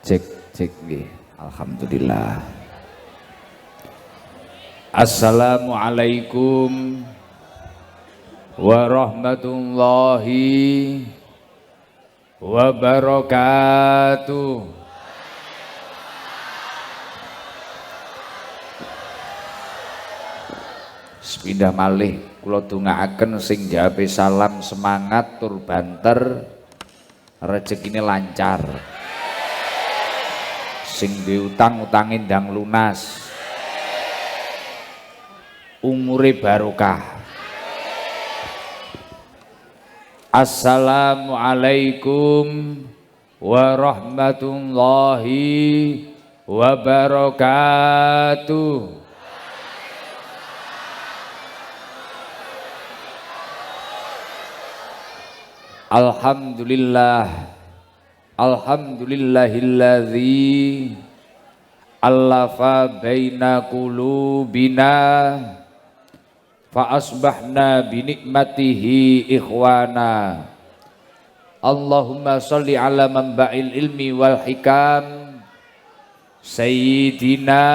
Cek cek nggih. Alhamdulillah. Assalamualaikum warahmatullahi wabarakatuh. Sepindah malih kula dongaaken sing jawabe salam semangat tur banter rezekine lancar. Sing diutang utange ndang lunas. Umure barokah. Assalamualaikum warahmatullahi wabarakatuh. Alhamdulillah. Alhamdulillahilladzi allafa baina qulubina fa asbahna bi nikmatihi ikhwana. Allahumma sholli ala manba'il ilmi wal hikam sayyidina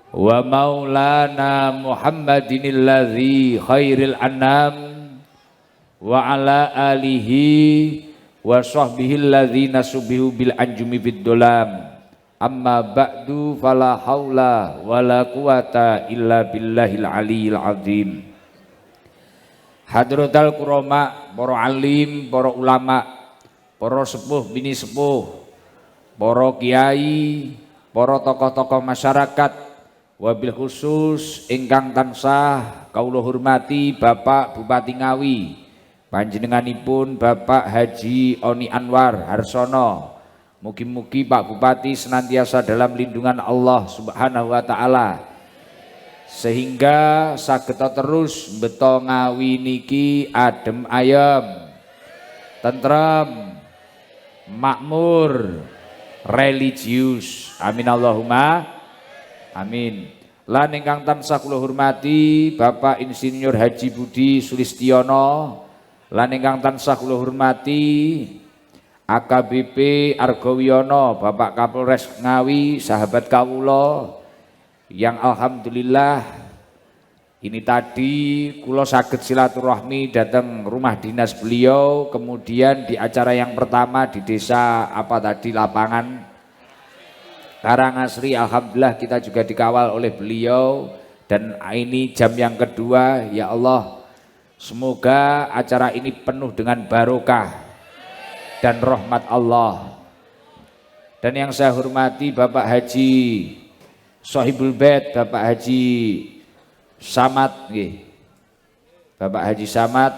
wa maulana Muhammadinil ladzi khairil anam wa ala alihi wa sahbihi alladzina subihu bil anjumi fid dolam. Amma ba'du fala haula wala quwata illa billahil aliyil azim. Hadratal kurama, para alim, para ulama, para sepuh bini sepuh, para kiai, para tokoh-tokoh masyarakat, wabil khusus ingkang tansah kawula hormati Bapak Bupati Ngawi, panjenenganipun Bapak Haji Oni Anwar Harsono. Mugi-mugi Pak Bupati senantiasa dalam lindungan Allah Subhanahu wa taala sehingga saged terus beto Ngawi niki adem ayem, tentrem, makmur, religius. Amin Allahumma amin. Lan ingkang tansah kula hormati Bapak Insinyur Haji Budi Sulistiono, lan ingkang tansah kula hormati AKBP Argowiono, Bapak Kapolres Ngawi, sahabat kawula yang alhamdulillah ini tadi kula saged silaturahmi datang rumah dinas beliau, kemudian di acara yang pertama di desa apa tadi lapangan Karangasri, alhamdulillah kita juga dikawal oleh beliau, dan ini jam yang kedua. Ya Allah, semoga acara ini penuh dengan barokah dan rahmat Allah. Dan yang saya hormati Bapak Haji Sohibul Bait, Bapak Haji Samad nggih. Bapak Haji Samad,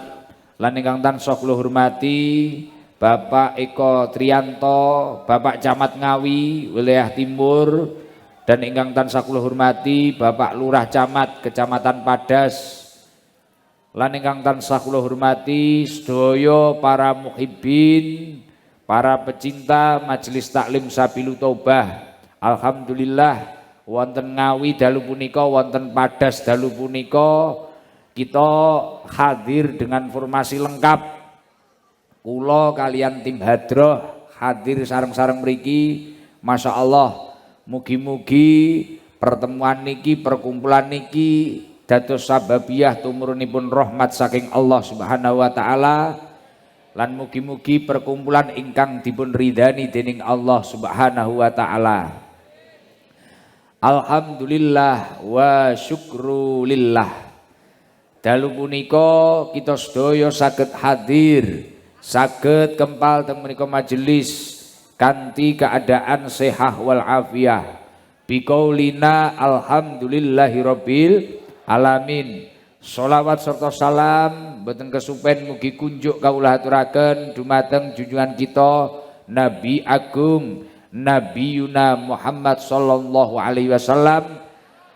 lan ingkang tansah kula hormati Bapak Eko Trianto, Bapak Camat Ngawi wilayah Timur, dan ingkang tansah kula hormati Bapak Lurah Camat Kecamatan Padas, lan ingkang tansah kula hormati sedaya para muhibbin, para pecinta Majelis Taklim Sabilu Taubah. Alhamdulillah wonten Ngawi dalu punika, wonten Padas dalu punika kita hadir dengan formasi lengkap. Kula kalian tim hadroh hadir sareng-sareng mriki. Masya Allah, mugi-mugi pertemuan niki, perkumpulan niki dados sababiyah tumurunipun rahmat saking Allah Subhanahu wa taala, lan mugi-mugi perkumpulan ingkang dipun ridani dening Allah Subhanahu wa taala. Alhamdulillah wa syukrulillah. Dalu punika kita sedaya saged hadir, saged kempal teng menika majelis kanthi keadaan sehat wal afiyah. Biqaulina alhamdulillahirabbil alamin. Sholawat serta salam boten kesupen mugi kunjuk kawula aturaken dumateng junjungan kita Nabi Agung Nabi Yuna Muhammad sallallahu alaihi wasallam,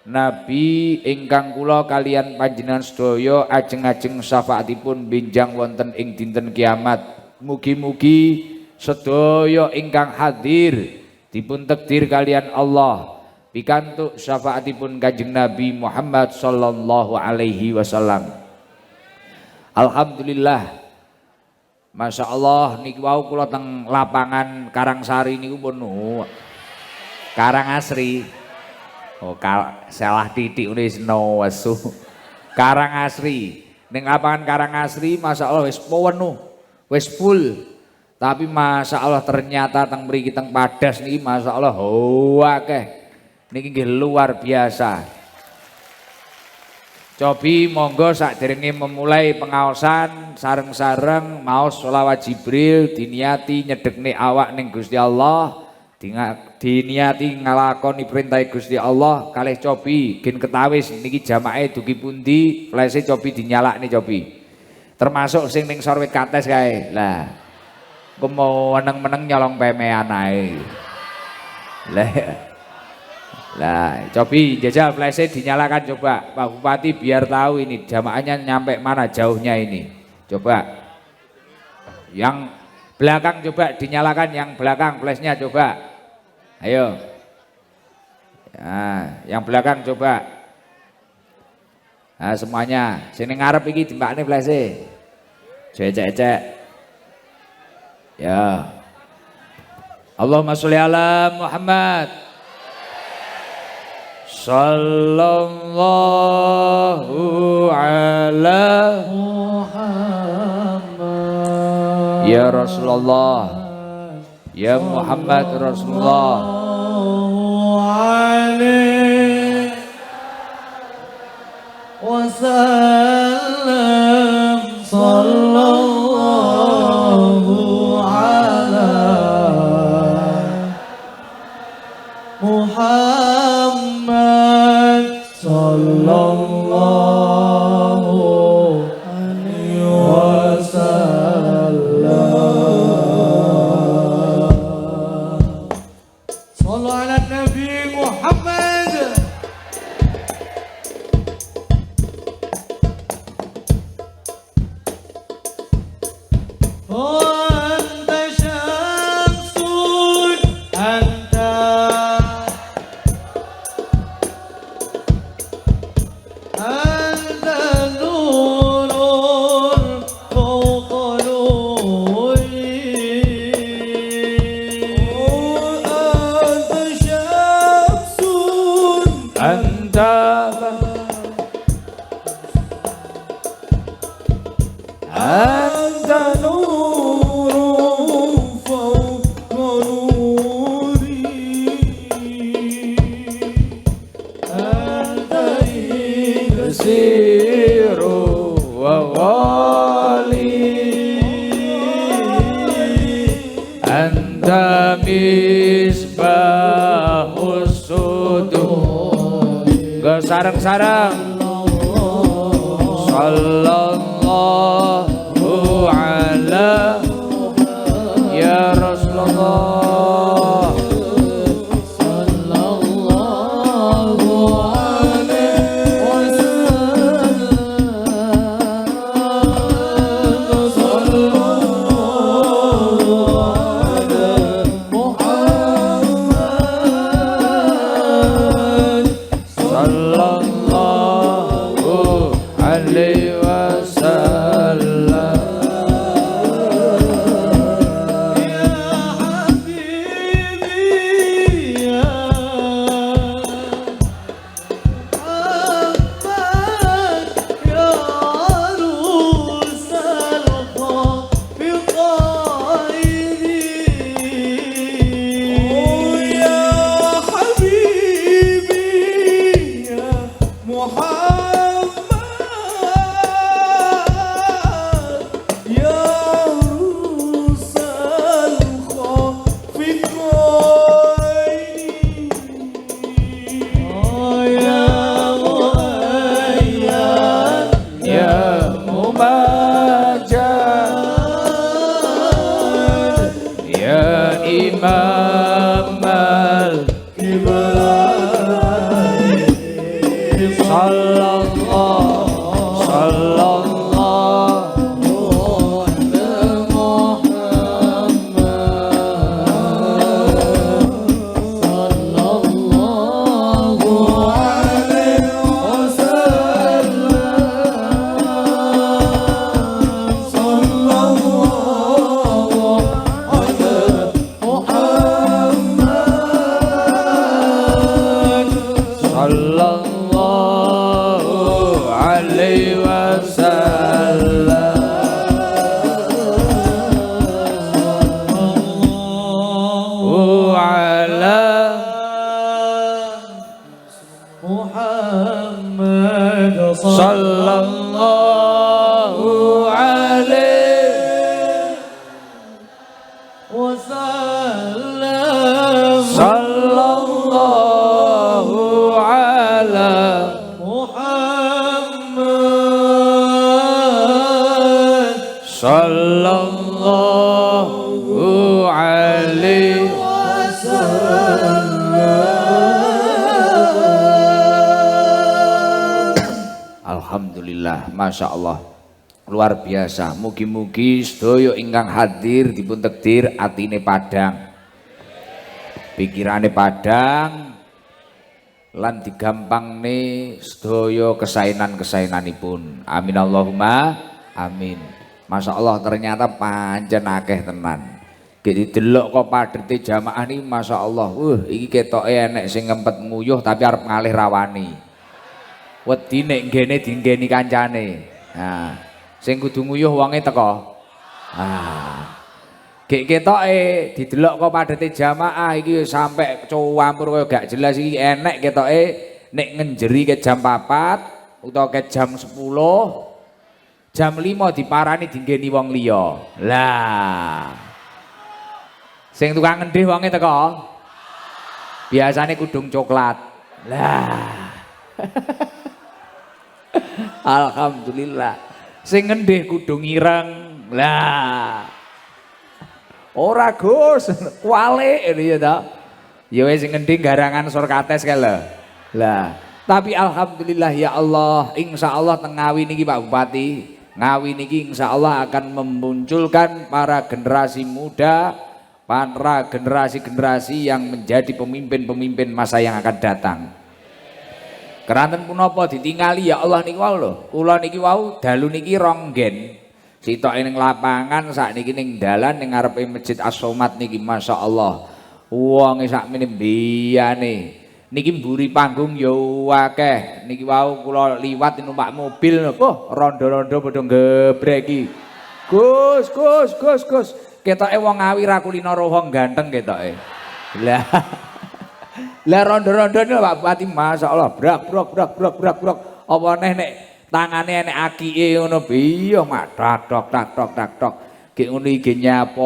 Nabi ingkang kula kalian panjenengan sedaya ajeng-ajeng syafaatipun benjang wonten ing dinten kiamat. Mugi-mugi sedaya ingkang hadir dipun takdir kalian Allah pikantuk syafaatipun Kanjeng Nabi Muhammad sallallahu alaihi wasallam. Alhamdulillah Masya Allah niki wau kula teng lapangan Karangsari niku pun Karangasri. Oh salah titik wis asu. Karangasri. Ning lapangan Karangasri Masya Allah wis penuh, wis full. Tapi Masya Allah ternyata teng mriki teng Padas niki Masya Allah akeh. Niki nggih luar biasa. Cobi monggo sakderenge memulai pengaosan sareng-sareng maos sholawat Jibril diniati nyedekne awak ning Gusti Allah, diniati nglakoni perintah Gusti Allah. Kalih cobi gen ketawis niki jamaah dugi pundi, flese cobi dinyalakne cobi. Termasuk sing ning sorwit kates kae. Lah, engko mau meneng-meneng nyolong pemean ae. Lah, cobi jajal flashnya dinyalakan coba Pak Bupati biar tahu ini jamaahnya nyampe mana jauhnya ini. Coba yang belakang coba dinyalakan, yang belakang flashnya coba. Ayo. Nah, yang belakang coba. Nah, semuanya. Sini ngarep iki dimbakne flashnya. Cek. Ya. Allahumma sholli ala Muhammad. Sallallahu ala Muhammad. Ya Rasulullah, ya Muhammad Rasulullah. Alaihi wasallam. Sallallahu ala Muhammad. Sallallahu alaihi wasallam. Sallu ala Nabi Muhammad. Anta syamsun anta sarang-sarang. Sallallahu ala ya Rasulullah. Sallallahu alaihi wasallam. Sallallahu ala Muhammad. Sallallahu alaihi wasallam. Ya habibi ya Muhammad ya arusal khafi qaidi. Oh ya habibi ya Muhammad alaihi wasallam. Ala Muhammad sallallahu alaihi wasallam. Sallallahu ala Muhammad sallallahu alaihi wasallam. Alhamdulillah, masya Allah, luar biasa. Mugi-mugi sedaya ingkang hadir dipun takdir atine padang, pikirane padang, lan digampangne sedaya kesainan-kesainanipun. Amin Allahumma amin. Masya Allah, ternyata pancen akeh tenan. Jadi delok kok padete jamaah nih, masya Allah. Iki ketoke enek sing ngempet nguyuh tapi arep ngalih rawani. Wedi nek nggene dinggeni kancane. Nah, sing kudu nguyuh wonge teko. Gek ketoke didelok kok padete jamaah iki sampai campur kaya gak jelas iki enek ketoke nek ngenjeri ke jam 4 utawa ke jam 10, jam 5 diparani dinggeni wong liya. Lah. Sing tukang ngendih wonge teko. Biasane kudung coklat. Lah. Alhamdulillah. Sing ngendih kudung ireng. Lah. Ora Gus, kualik ini ya ta. Ya wis sing ngendih garangan surkates kae lho. Lah, tapi alhamdulillah ya Allah, insyaallah teng Ngawi niki Pak Bupati, Ngawi niki insyaallah akan memunculkan para generasi muda, para generasi-generasi yang menjadi pemimpin-pemimpin masa yang akan datang. Keranten punapa ditingali ya Allah niki wau lho. Kula niki wau dalu niki ronggen. Sitoke ning lapangan sakniki ning dalan ning ngarepe Masjid As-Somad niki masyaallah. Wonge sakmene mbiyane. Niki mburi panggung ya akeh. Niki wau kula liwat numpak mobil napa rondo-rondo padha gebreki. Gus. Ketoke wong Ngawi ra kulino rowo ganteng ketoke. Lah. Lah rondo-rondone Pak Bupati masyaallah brak. Apa neh nek tangane enek akike ngono piye mak tak tok. Ki ngono iki nyapa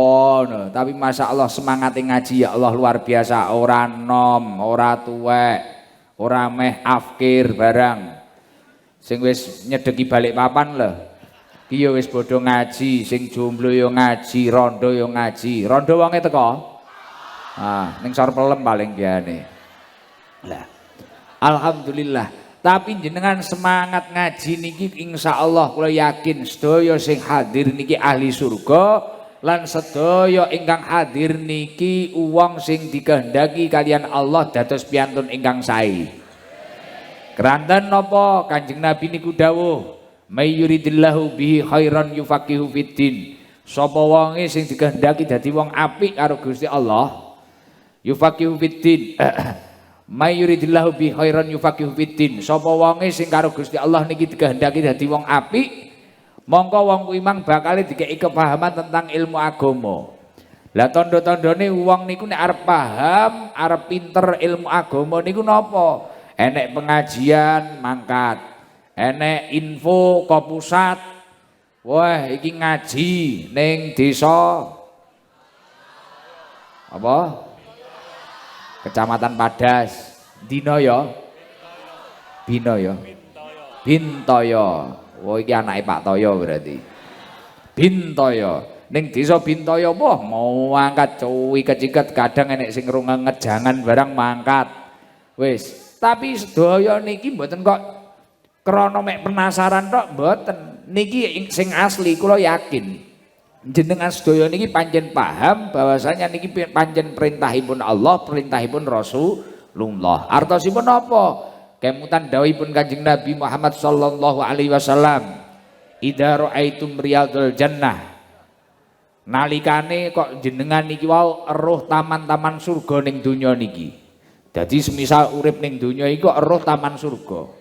ngono. Tapi masyaallah semangate ngaji ya Allah luar biasa, ora nom, ora tuwek, ora meh afkir barang. Sing wis nyedeki balik papan lho. Ki ya wis bodho ngaji, sing jomblo ya ngaji, rondo ya ngaji. Rondo wonge teko. Ning sor pelem paling biane. Lah. Alhamdulillah. Tapi jenengan semangat ngaji niki insyaallah kula yakin sedaya sing hadir niki ahli surga lan sedaya ingkang hadir niki uwong sing dikehendaki kalian Allah dados piantun ingkang sae. Keranten napa Kanjeng Nabi niku dawuh, "May yuridillahu bihi khairan yufaqihu fiddin." Sapa wonge sing dikehendaki dadi wong apik karo Gusti Allah, yufaqihu fiddin. May yuridillahu bi khairan yufaqihu fiddin. Sapa wonge sing karo Gusti Allah niki dikehendaki dadi wong apik, mongko wong kuwi mang bakal dikeki kepahaman tentang ilmu agama. Lah tanda-tandane wong niku nek arep paham, arep pinter ilmu agama niku napa? Enek pengajian mangkat, enek info ke pusat. Wah, iki ngaji ning desa apa? Kecamatan Padas, dino ya, Bintoyo. Wah iki anake Pak Toyo berarti. Bintoyo, ning desa Bintoyo wah mau angkat cuwi keciket kadang enek sing rungenget jangan barang mangkat. Wis, tapi sedaya niki mboten kok krana mek penasaran tok mboten. Niki sing asli kula yakin. Jenengan sedaya niki pancen paham bahwasanya niki pancen perintahipun Allah, perintahipun Rasulullah. Artosipun apa? Kemutan dawuhipun Kanjeng Nabi Muhammad sallallahu alaihi wasallam, "Idza ra'aitum riyadul jannah." Nalikane kok jenengan niki wau eruh taman-taman surga ning donya niki. Dadi semisal urip ning donya iki kok eruh taman surga.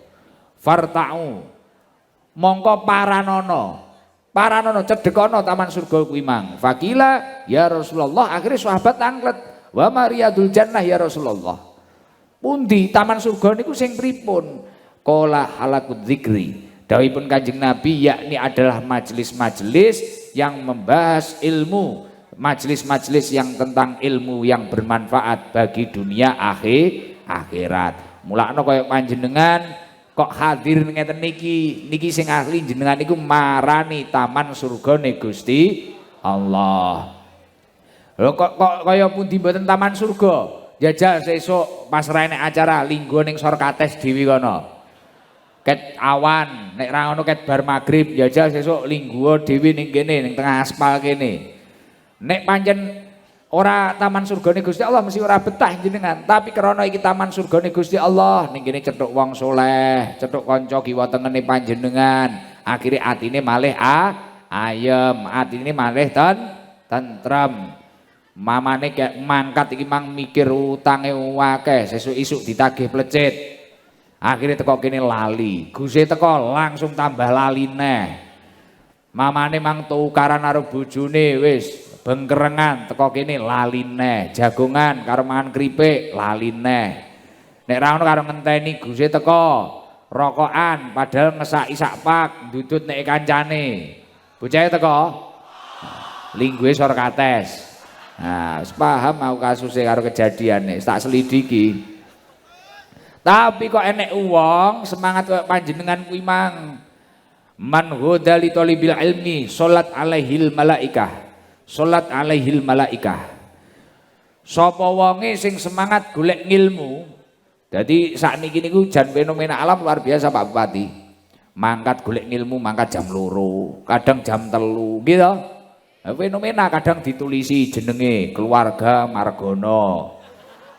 Farta'u Mongko paranono cedhekono taman surga kuwi mang. Fakila ya Rasulullah, akhirnya sahabat anglet, wa mariyadul jannah ya Rasulullah. Pundi taman surga niku sing pripun? Qala halakut dzikri. Dawuhipun Kanjeng Nabi, yakni adalah majelis-majelis yang membahas ilmu, majelis-majelis yang tentang ilmu yang bermanfaat bagi dunia akhirat. Mulakno kaya panjenengan kok hadir ngeten niki sing ahli jenengan niku marani taman surgane Gusti Allah. Lho kok kaya pundi mboten taman surga? Jajal sesuk pas raine acara linggo ning Sorkates Dewi kono. Ket awan, nek ra ngono ket bar magrib jajal sesuk linggo Dewi ning kene ning tengah aspal kene. Nek pancen ora taman surgane Gusti Allah mesti ora betah jenengan, tapi krana iki taman surgane Gusti Allah ning kene cethuk wong soleh, cethuk kanca kiwa tengene panjenengan, akhire atine malih ayem, atine malih tentrem. Mamane kayak mangkat iki mang mikir utange akeh, sesuk isuk ditagih plecit. Akhire teko kene lali, Gusti teko langsung tambah lali neh. Mamane mang tukaran karo bojone wis bengkerengan teko kene lali neh, jagongan karo mangan kripik lali neh. Nek ra ono karo ngenteni Gusti teko rokokan padahal ngesaki sak pak ndudut nek kancane. Bocahe teko linggue Sorkates. Nah, paham aku kasusnya karo kejadiane, tak selidiki. Tapi kok enek uang semangat kok panjenengan kuwi mang. Man hudali tolibil ilmi salat alaihil malaikah. Salat alaihil malaikah. Sapa wonge sing semangat golek ngilmu. Dadi sakniki niku jan fenomena alam luar biasa Pak Bupati. Mangkat golek ngilmu mangkat jam 2, kadang jam 3 gitu. Fenomena kadang ditulisi jenenge keluarga Margono,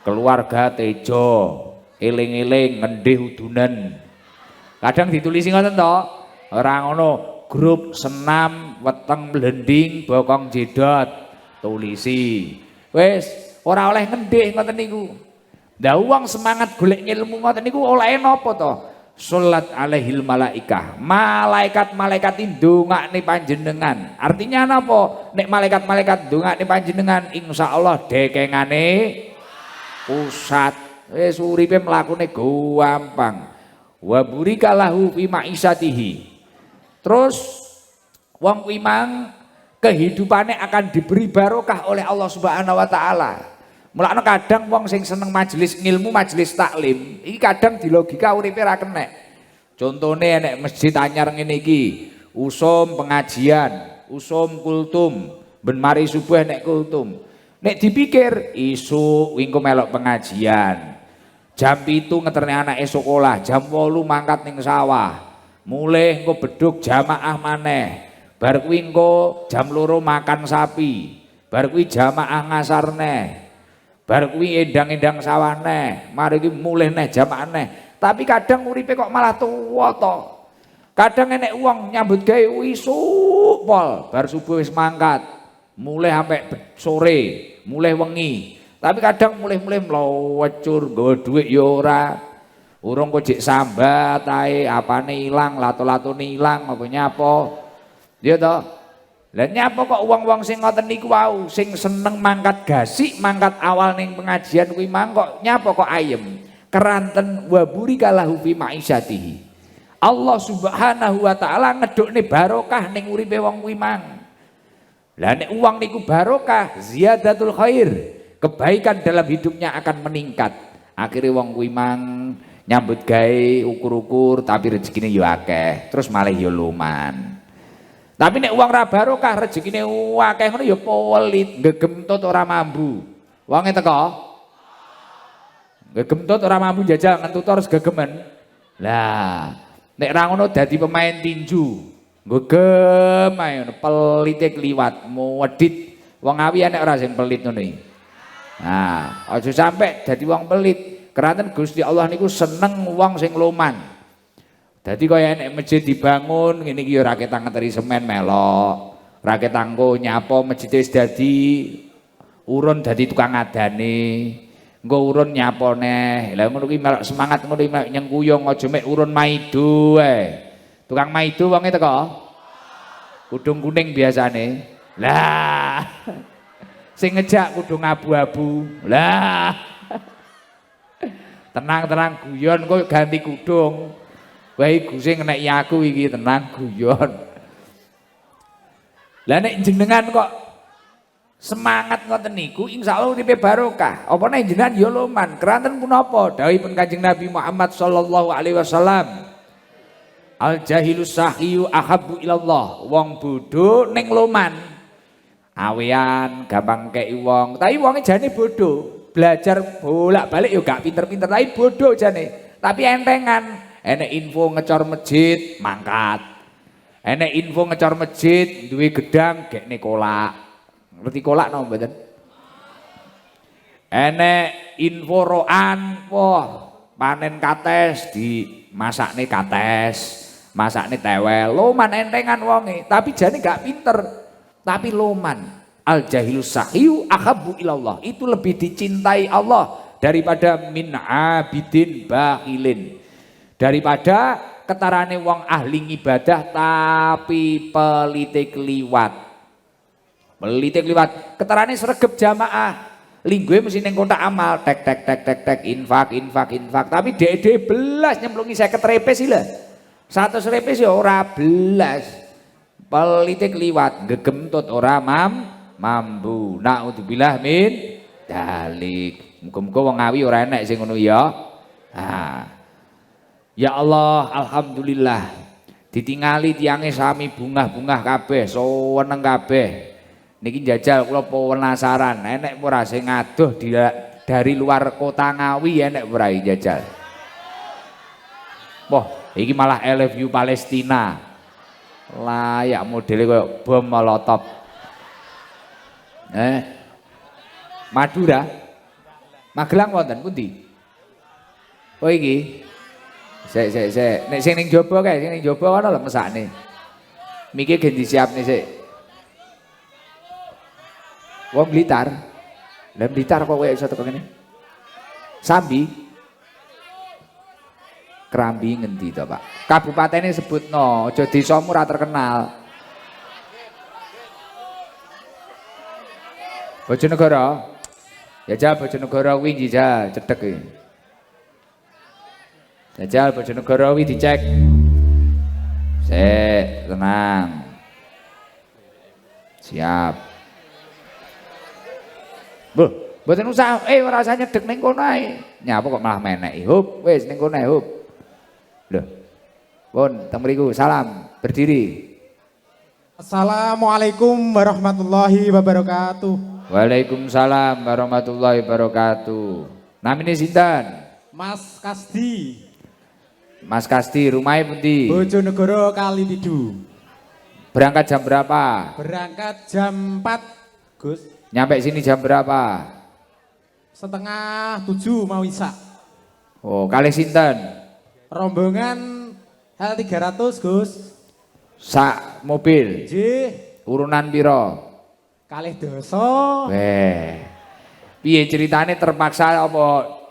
keluarga Tejo, eling-eling ngendih udunan. Kadang ditulisi ngoten to. Ora ngono, grup senam weteng blending bokong jedot tulisi. Wis ora oleh ngendih ngoten niku. Lah wong semangat golek ilmu ngoten niku oleh napa to? Salat alaihil malaikah. Malaikat-malaikat ndongakne panjenengan. Artinya napa? Nek malaikat-malaikat ndongakne panjenengan insyaallah dekengane pusat. Wis uripe mlakune gampang. Wa burikalahu fi maisatihi. Terus wong kuwi mang kehidupannya akan diberi barokah oleh Allah Subhanahu wa taala. Mulane kadang wong sing seneng majelis ngilmu, majelis taklim, iki kadang di logika uripe ra kenek. Contone enek masjid anyar ngene iki, usum pengajian, usum kultum, ben mari subuh enek kultum. Nek dipikir isuk wingko melok pengajian. Jam 7 ngeterne anake sekolah, jam 8 mangkat ning sawah. Mulih engko beduk jamaah maneh. Bar kuwi engko jam 2 makan sapi. Bar kuwi jamaah ngasar neh. Bar kuwi endang-endang sawah neh, mari iki mulih neh jamaah neh. Tapi kadang uripe kok malah tuwa to. Kadang enek wong nyambut gawe isuk pol, bar subuh wis mangkat. Mulih sampai sore, mulih wengi. Tapi kadang mulih-mulih mlowecur nggawa dhuwit ya ora. Urung kok jek sambat ae, apane ilang, lato-latone ilang apa nyapa. Ya to. Lah nyapa kok wong-wong sing ngoten niku wau sing seneng mangkat gasik, mangkat awal ning pengajian kuwi mang kok nyapa kok ayem. Keranten wa burikalahu fi maisatihi. Allah Subhanahu wa taala ngedukne barokah ning uripe wong kuwi mang. Lah nek uang niku barokah, ziyadatul khair, kebaikan dalam hidupnya akan meningkat. Akhirnya wong kuwi mang nyambut gawe ukur-ukur tapi rezekine ya akeh, terus malah ya luman. Tapi nek uang ra barokah rezekine akeh ngono ya pelit, gegemtut ora mambu. Wonge teko. Gegemtut ora mambu jajal ngentut terus gegemen. Lah, nek ra ngono dadi pemain tinju. Ngegem ae ngono, pelite kliwat, modit. Wong awi enek ora sing pelit ngono iki. Nah, aja sampe dadi wong pelit. Keranten Gusti Allah niku seneng wong sing loman. Dadi kaya enek masjid dibangun ngene iki ya ra ketang ngeteri semen melok. Ra ketangko nyapa masjid wis dadi urun dadi tukang adane. Engko urun nyapa neh. Lah ngono kuwi melok semangat ngono iki nyengkuyung aja mek urun maido ae. Tukang maido wonge teko. Kudung kuning biasane. Lah. Sing ngejak kudung abu-abu. Lah. Tenang-tenang guyon kok ganti kudung. Wae guse ngeneki aku iki tenang guyon. Lah nek jenengan kok semangat ngoten niku insyaallah uripe barokah. Apa nek jenengan ya loman, keranten punapa dawuhipun Kanjeng Nabi Muhammad sallallahu alaihi wasallam. Al jahilu sahiyu ahabbu ilallah. Wong bodho ning loman. Awean gampang kei wong, tapi wonge jane bodho. Belajar bolak-balik yo gak pinter-pinter, tapi bodho jane. Tapi entengan, enek info ngecor masjid mangkat. Enek info ngecor masjid duwe gedang gekne kolak. Ngerti kolak napa mboten? Enek info roan, wah panen kates dimasakne kates. Masakne tewel, loman entengan wonge, tapi jane gak pinter. Tapi loman. Al jahilus sahiyu ahabbu ilallah. Itu lebih dicintai Allah daripada min abidin bakhilin. Daripada ketarane wong ahli ibadah tapi pelite kliwat. Pelite kliwat, ketarane sregep jamaah. Linggue mesti ning kotak amal, tek infak. Tapi dek belas nyemplungi 50 repes sih lah. 100 repes ya ora belas. Pelite kliwat, gegemtut ora mambu. Naudzubillah min dalik. Muga-muga wong Ngawi ora enek sing ngono ya. Ya Allah, alhamdulillah. Ditingali tiange sami bungah-bungah kabeh, seneng kabeh. Niki njajal kula penasaran, enek ora sing ngadoh dari luar kota Ngawi enek ora njajal. Wah, iki malah I love you Palestina. Layak modele koyo bom molotov. Madura. Magelang wonten pundi? Oh iki. Sik. Nek sing ning jaba kae, sing ning jaba ana lho mesakne. Miki gen disiapne sik. Wong Blitar. Lah Blitar kok koyo iso teko kene? Sambi. Krambi ngendi to, Pak? Kabupatene sebutno, aja desamu ora terkenal. Bojonegoro. Jajal Bojonegoro kuwi jajal cedhek iki. Jajal Bojonegoro kuwi dicek. Sik, tenang. Siap. Boh, mboten usah ora usah nyedhek ning kono ae. Nyapa kok malah meneki. Hup, wis ning kono ae, hup. Loh, pun teng mriku salam berdiri. Assalamualaikum warahmatullahi wabarakatuh. Waalaikumsalam warahmatullahi wabarakatuh. Namine sinten? Mas Kasdi. Mas Kasdi, rumahnya pundi? Bojonegoro Kalipidu. Berangkat jam berapa? Berangkat jam 4, Gus. Nyampe sini jam berapa? 6:30 mau isak. Oh, kalih sinten? Rombongan L300, Gus. Sak mobil. Nggih. Urunan piro? Kalih doso. Piye ceritane terpaksa apa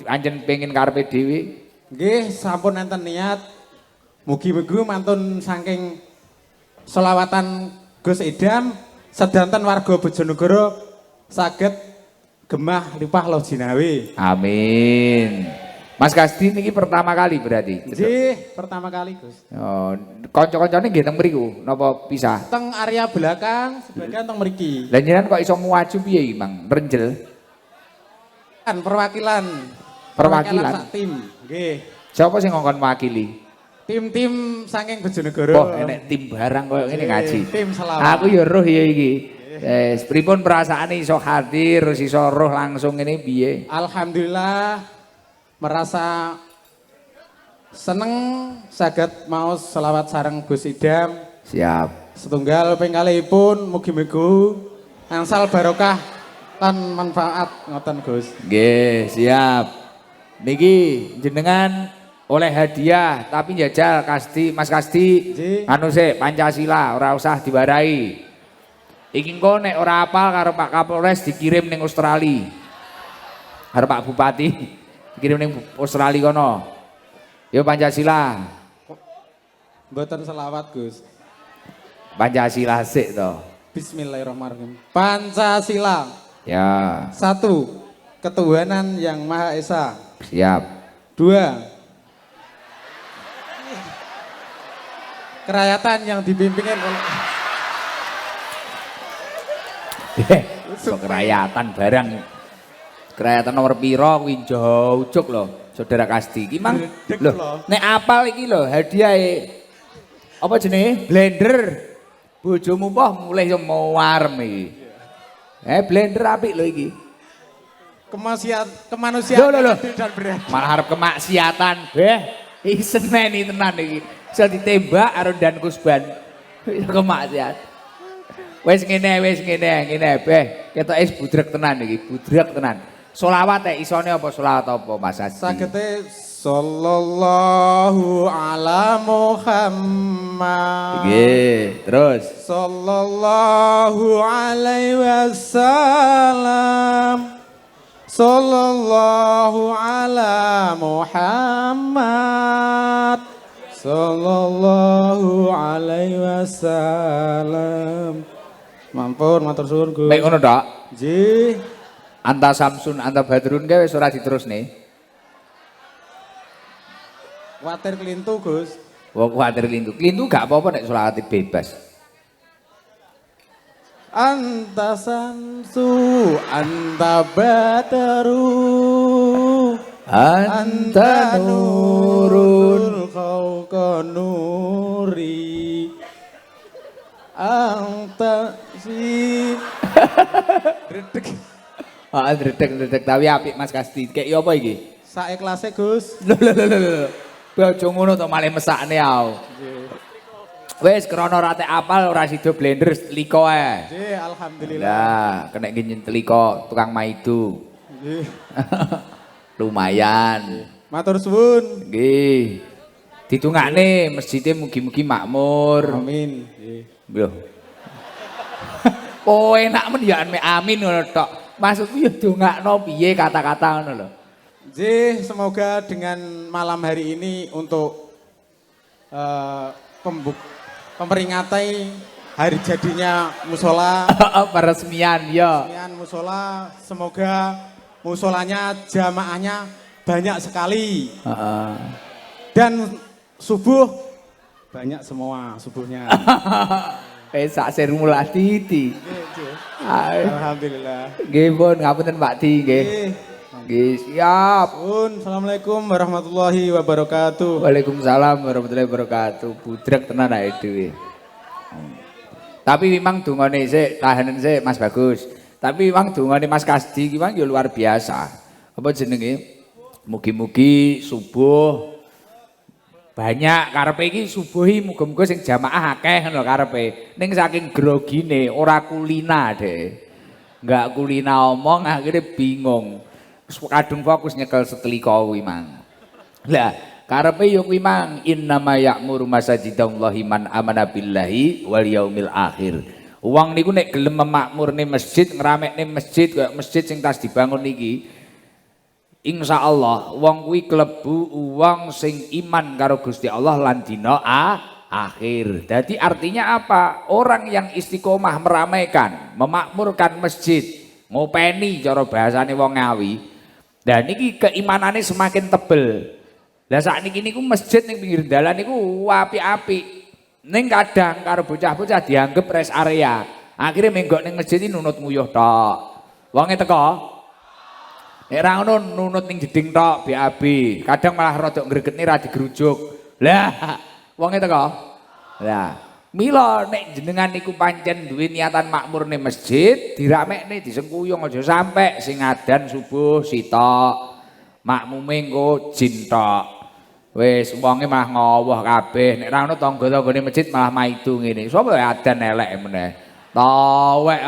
anjen pengen karepe dhewe? Nggih, sampun enten niat. Mugi-mugi mantun saking selawatan Gus Idam sedanten warga Bojonegoro saged gemah limpah lo jinawi. Amin. Mas Kasdi niki pertama kali berarti? Nggih, pertama kali, Gus. Oh, kanca-kancane nggih teng mriku napa pisah? Teng area belakang, sebagian teng mriki. Lah jenengan kok iso muaju piye iki, Mang? Renjel. Kan perwakilan sak tim. Nggih. Siapa sing ngongkon mewakili? Tim-tim saking Bojonegoro. Oh, enek tim barang koyo ngene ngaji. Tim selawat. Aku ya roh ya iki. Pripun perasaane iso hadir, iso roh langsung ngene piye? Alhamdulillah merasa seneng saged maos selawat sareng Gus Idam. Siap. Setunggal ping kalihipun mugi-mugi angsal barokah lan manfaat ngoten Gus. Nggih, siap. Niki jenengan oleh hadiah tapi njajal Kasdi, Mas Kasdi. Anu sik Pancasila ora usah diwarai. Iki engko nek ora apal karo Pak Kapolres dikirim ning Australia. Karo Pak Bupati dikirim ning Australia kono. Yo Pancasila. Mboten selawat, Gus. Pancasila sik to. Bismillahirrahmanirrahim. Pancasila. Ya, 1. Ketuhanan yang Maha Esa. siap. 2. Kerakyatan yang dipimpin oleh So kerakyatan barang. Kerakyatan nomor piro kuwi jaujuk lho, Saudara Kasti. Iki mang lho, nek apal iki lho hadiahe apa jenenge? Blender. Bojomu poh mulai warm iki. Blender apik lho iki. kemanusiaan Loh. dan berat. Malah harap kemaksiatan, beh. Iki seneni tenan iki. Bisa ditembak karo Dan Kusban. Kemaksiat. Wis ngene, beh. Ketoke budrek tenan iki, budrek tenan. Selawat isone apa selawat apa Mas Adi? Sagete sallallahu ala Muhammad. Nggih, terus. Sallallahu alaihi wasallam. Sallallahu ala Muhammad. Sallallahu alaihi wasallam. Mampun matur suwun Gus. Mek ngono tok. Nggih. Anta Samsun, anta Badrun gawe wis ora diterusne. Kuwatir kelintu Gus. Wong kuwatir lintu. Lintu gak apa-apa nek selawat bebas. Anta samsu, anta bataru, Anta nurun. fauqa nuri, anta si. Redek. Dredeg tapi apik Mas Kasti. Kayak apa iki? Saikhlase Gus. Lho. Aja ngono to malah mesakne aku. Wis krana rate apal ora sida blender teliko ae. Nggih, alhamdulillah. Lah, kena nginjen teliko tukang maidu. Nggih. Lumayan. Matur suwun. Nggih. Ditungakne masjidnya mugi-mugi makmur. Amin. Nggih. Lho. Oh, enak men ya amin ngono tok. Maksudku ya dongakno piye kata-kata ngono lho. Nggih, semoga dengan malam hari ini untuk memperingati hari jadinya musola. Peresmian ya. Peresmian musola, semoga musolanya jamaahnya banyak sekali. Dan subuh banyak semua subuhnya. Sak sermula titi. Alhamdulillah. Nggih pun ngapunten Pak Di nggih. Nggih siap. Pun, assalamualaikum warahmatullahi wabarakatuh. Waalaikumsalam warahmatullahi wabarakatuh. Budrek tenan ae dhewe. Tapi memang dungane sik, tahanan sik Mas Bagus. Tapi memang dungane Mas Kasdi iki memang ya luar biasa. Apa jenenge? Mugi-mugi subuh banyak karepe iki subuhi muga-muga sing jamaah akeh ngono karepe. Ning saking grogine ora kulina deh. Enggak kulina omong akhirnya bingung. Kadung fokus nyekel setelika kuwi mang. Lah, karepe yo kuwi mang innama ya'muru masajidallahi man amana billahi wal yaumil akhir. Wong niku nek gelem memakmurne masjid, ngramekne masjid kaya masjid sing tas dibangun iki. Insyaallah wong kuwi klebu wong sing iman karo Gusti Allah lan dina akhir. Jadi artinya apa? Orang yang istiqomah meramaikan, memakmurkan masjid, ngopeni cara bahasane wong Ngawi. Dan niki keimanannya semakin tebel. Lah sakniki niku masjid ning pinggir dalan niku apik-apik. Ning kadang karo bocah-bocah dianggap rest area. Akhirnya menggok ning masjid iki nunut nguyuh tok. Wonge teko. Nek ra ngono nunut ning jeding tok BAB. Kadang malah rada ngregetne ra digerujuk. Lah, wonge teko. Lah, mila nek jenengan niku pancen duwe niatan makmurne masjid, diramekne disengkuyung aja sampe sing adan subuh sitok. Makmume engko jin tok. Wis wonge malah ngowoh kabeh. Nek ra ono tangga-tanggane masjid malah maidu ngene. Sapa adan elek meneh. Tawek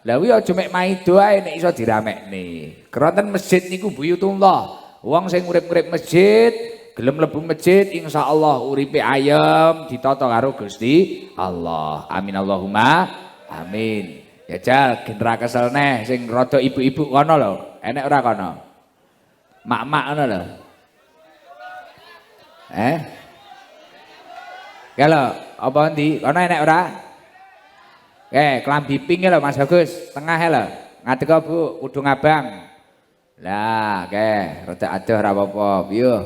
Lah kuwi aja mek maido ae nek iso diramekne. Keronten masjid niku buyutullah. Wong sing urip-urip masjid, gelem mlebu masjid insyaallah uripe ayem ditata karo Gusti Allah. Amin Allahumma amin. Ya jal genera kesel neh sing rada ibu-ibu kono lho. Enek ora kono? Mak-mak ngono lho. Ya lho, apa ndi? Kono enek ora? Klambi pink lho Mas Agus, tengah lho. Ngadeg Bu, kudu ngabang. Lah, rada adoh ora apa-apa. Piye?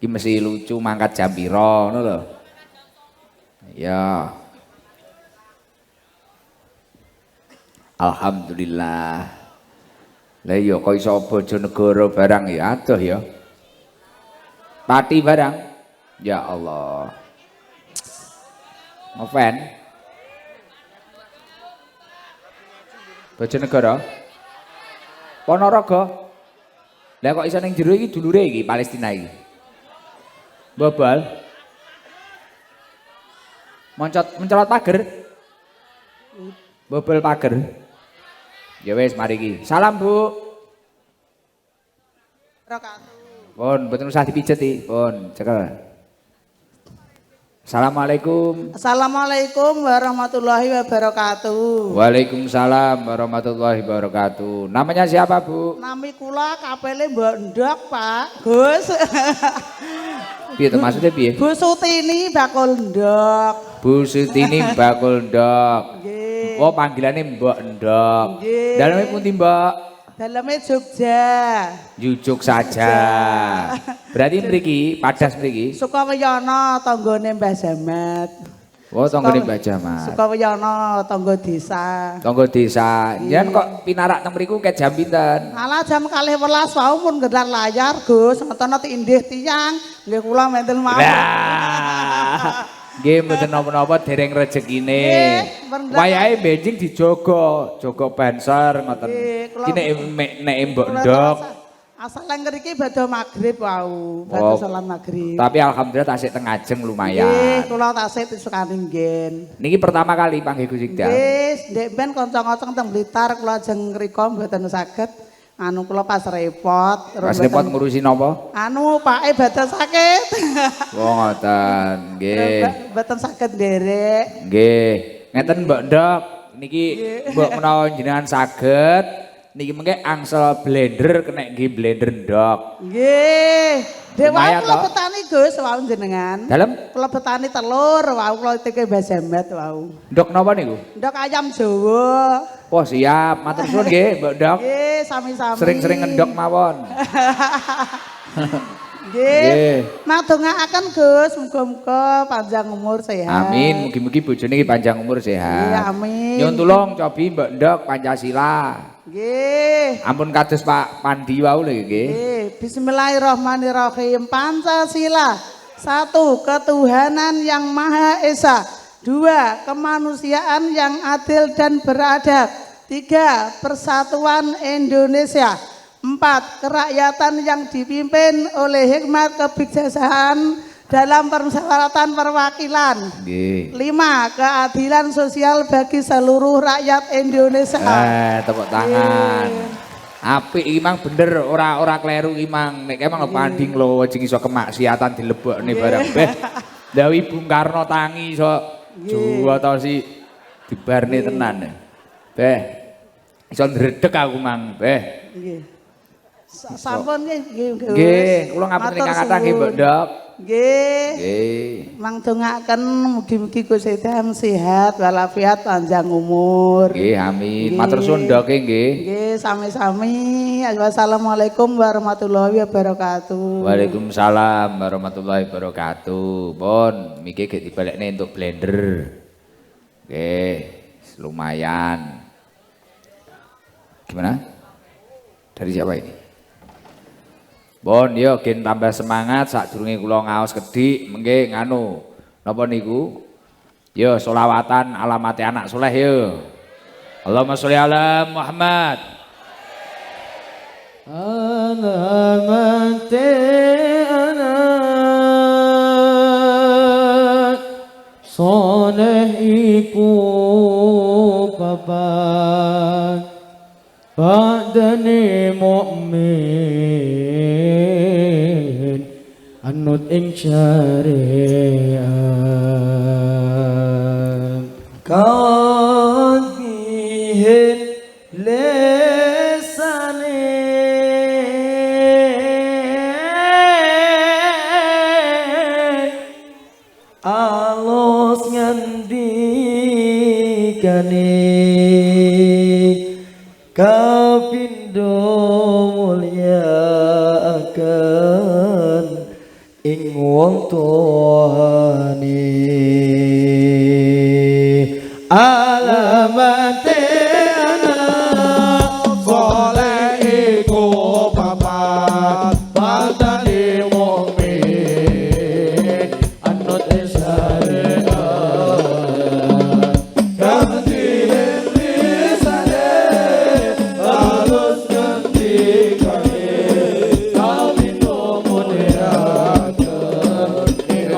Iki mesti lucu mangkat jam pira ngono lho. Ya. Alhamdulillah. Lah iya kok iso Bojonegoro barang ya adoh ya. Pati barang. Ya Allah. Ngopen. Bojonegoro. Ponorogo. Lah kok iso ning jero iki dulure iki Palestina iki. Bobol. Mencolot pager. Bobol pager. Ya wis mari iki. Salam Bu. Pun mboten usah dipijet iki, pun cekel. Assalamualaikum. Assalamualaikum warahmatullahi wabarakatuh. Waalaikumsalam warahmatullahi wabarakatuh. Namanya siapa Bu? Nami kula kapele Mbok Ndok Pak Gus. Piye to maksudnya piye? Bu Sutini bakul ndok. Bu Sutini bakul ndok. Nggih. Oh panggilannya Mbok Ndok. Nggih. Daleme pundi Mbok? Daleme Jogja. Jujuk saja. Berarti mriki padas mriki. Sukawiyono tanggane Mbah Jamat. Oh tanggane Mbah Jamat. Sukawiyono tangga desa. Tangga desa. Yen kok pinarak teng mriku ke jam pinten? Alah jam 12 wau pun gedar layar Gus, ngoten tindih tiyang. Nggih kula menten mawon. Lah. Nggih mboten napa-napa dereng rezekine. Nggih, Wayahe benjing dijogo, jogo banser ngoten. Nggih, Iki nek Mbok Ndok. Asal yang ngeriki badhe magrib wau, badhe salat magrib. Tapi alhamdulillah tasik teng ajeng lumayan. Nggih, kula tasih tisukane ngen. Niki pertama kali panggih Gusti Dak. Nggih, ndek ben kanca-kanca teng Blitar kula ajeng ngrika mboten saged. Anu kula pas repot. Pas repot ngurusi napa? Anu pake badhe sakit. Oh ngoten, nggih. Mboten saged nderek. Nggih. Ngeten Mbok Ndok, niki mbok menawa jenengan saged niki mengke angsal blender kena nggih blender ndok. Nggih. Dewa Lumayan, kula toh. betani Gus wau jenengan. Dalem Kula betani telur wau kula teke Mbah Jamat wau. ndok napa niku? Ndok ayam Jawa. Oh siap, matur suwun nggih Mbok Ndok. Nggih, sami-sami. Sering-sering ngendok mawon. Nggih. Madongaaken Gus, muga-muga panjang umur sehat. Amin, mugi-mugi bojone iki panjang umur sehat. Iya, amin. Nyuwun tulung cobi Mbok Ndok Pancasila. Nggih. Ampun kados Pak Pandi wau lho nggih. Nggih, bismillahirrahmanirrahim. Pancasila. 1. Ketuhanan yang Maha Esa. 2. Kemanusiaan yang adil dan beradab. 3. Persatuan Indonesia. 4. Kerakyatan yang dipimpin oleh hikmat kebijaksanaan dalam permusyawaratan perwakilan. Nggih. 5. Keadilan sosial bagi seluruh rakyat Indonesia. Tepuk tangan. Apik iki mang bener, ora kleru iki mang. Nek emang Pandi lho ajeng iso kemaksiatan dilebokne barang. Beh. Ndawi Bung Karno tangi iso juwa to si dibarne tenan. Beh. Iso ndredeg aku mang, beh. Nggih. Sampun nggih. Nggih, kula ngapunten ingkang kathah nggih Mbok Ndok. Nggih. Nggih. Mangdongaken mugi-mugi Gusti Allah sehat walafiat panjang umur. Nggih, amin. Nggih. Matur suwun Ndoke nggih. Nggih, sami-sami. Wassalamualaikum warahmatullahi wabarakatuh. Waalaikumsalam warahmatullahi wabarakatuh. Pun miki gek dibalekne untuk blender. Nggih, lumayan. Gimana? Dari siapa ini? Bon, yo gen tambah semangat sadurunge kula ngaos kedik mengke nganu. Napa niku? Yo selawatan alamate anak soleh yo. Allahumma sholli ala Muhammad. Alamate anak soleh iku papat badane mukmin anut ing syariat kagihin lesane ngandikane kapindo mulyakaken ing wong tuane alamate anak soleh iku papat pantane mukmin anut syariat ganti lisane halus ganti kane kawindo mulyakaken ing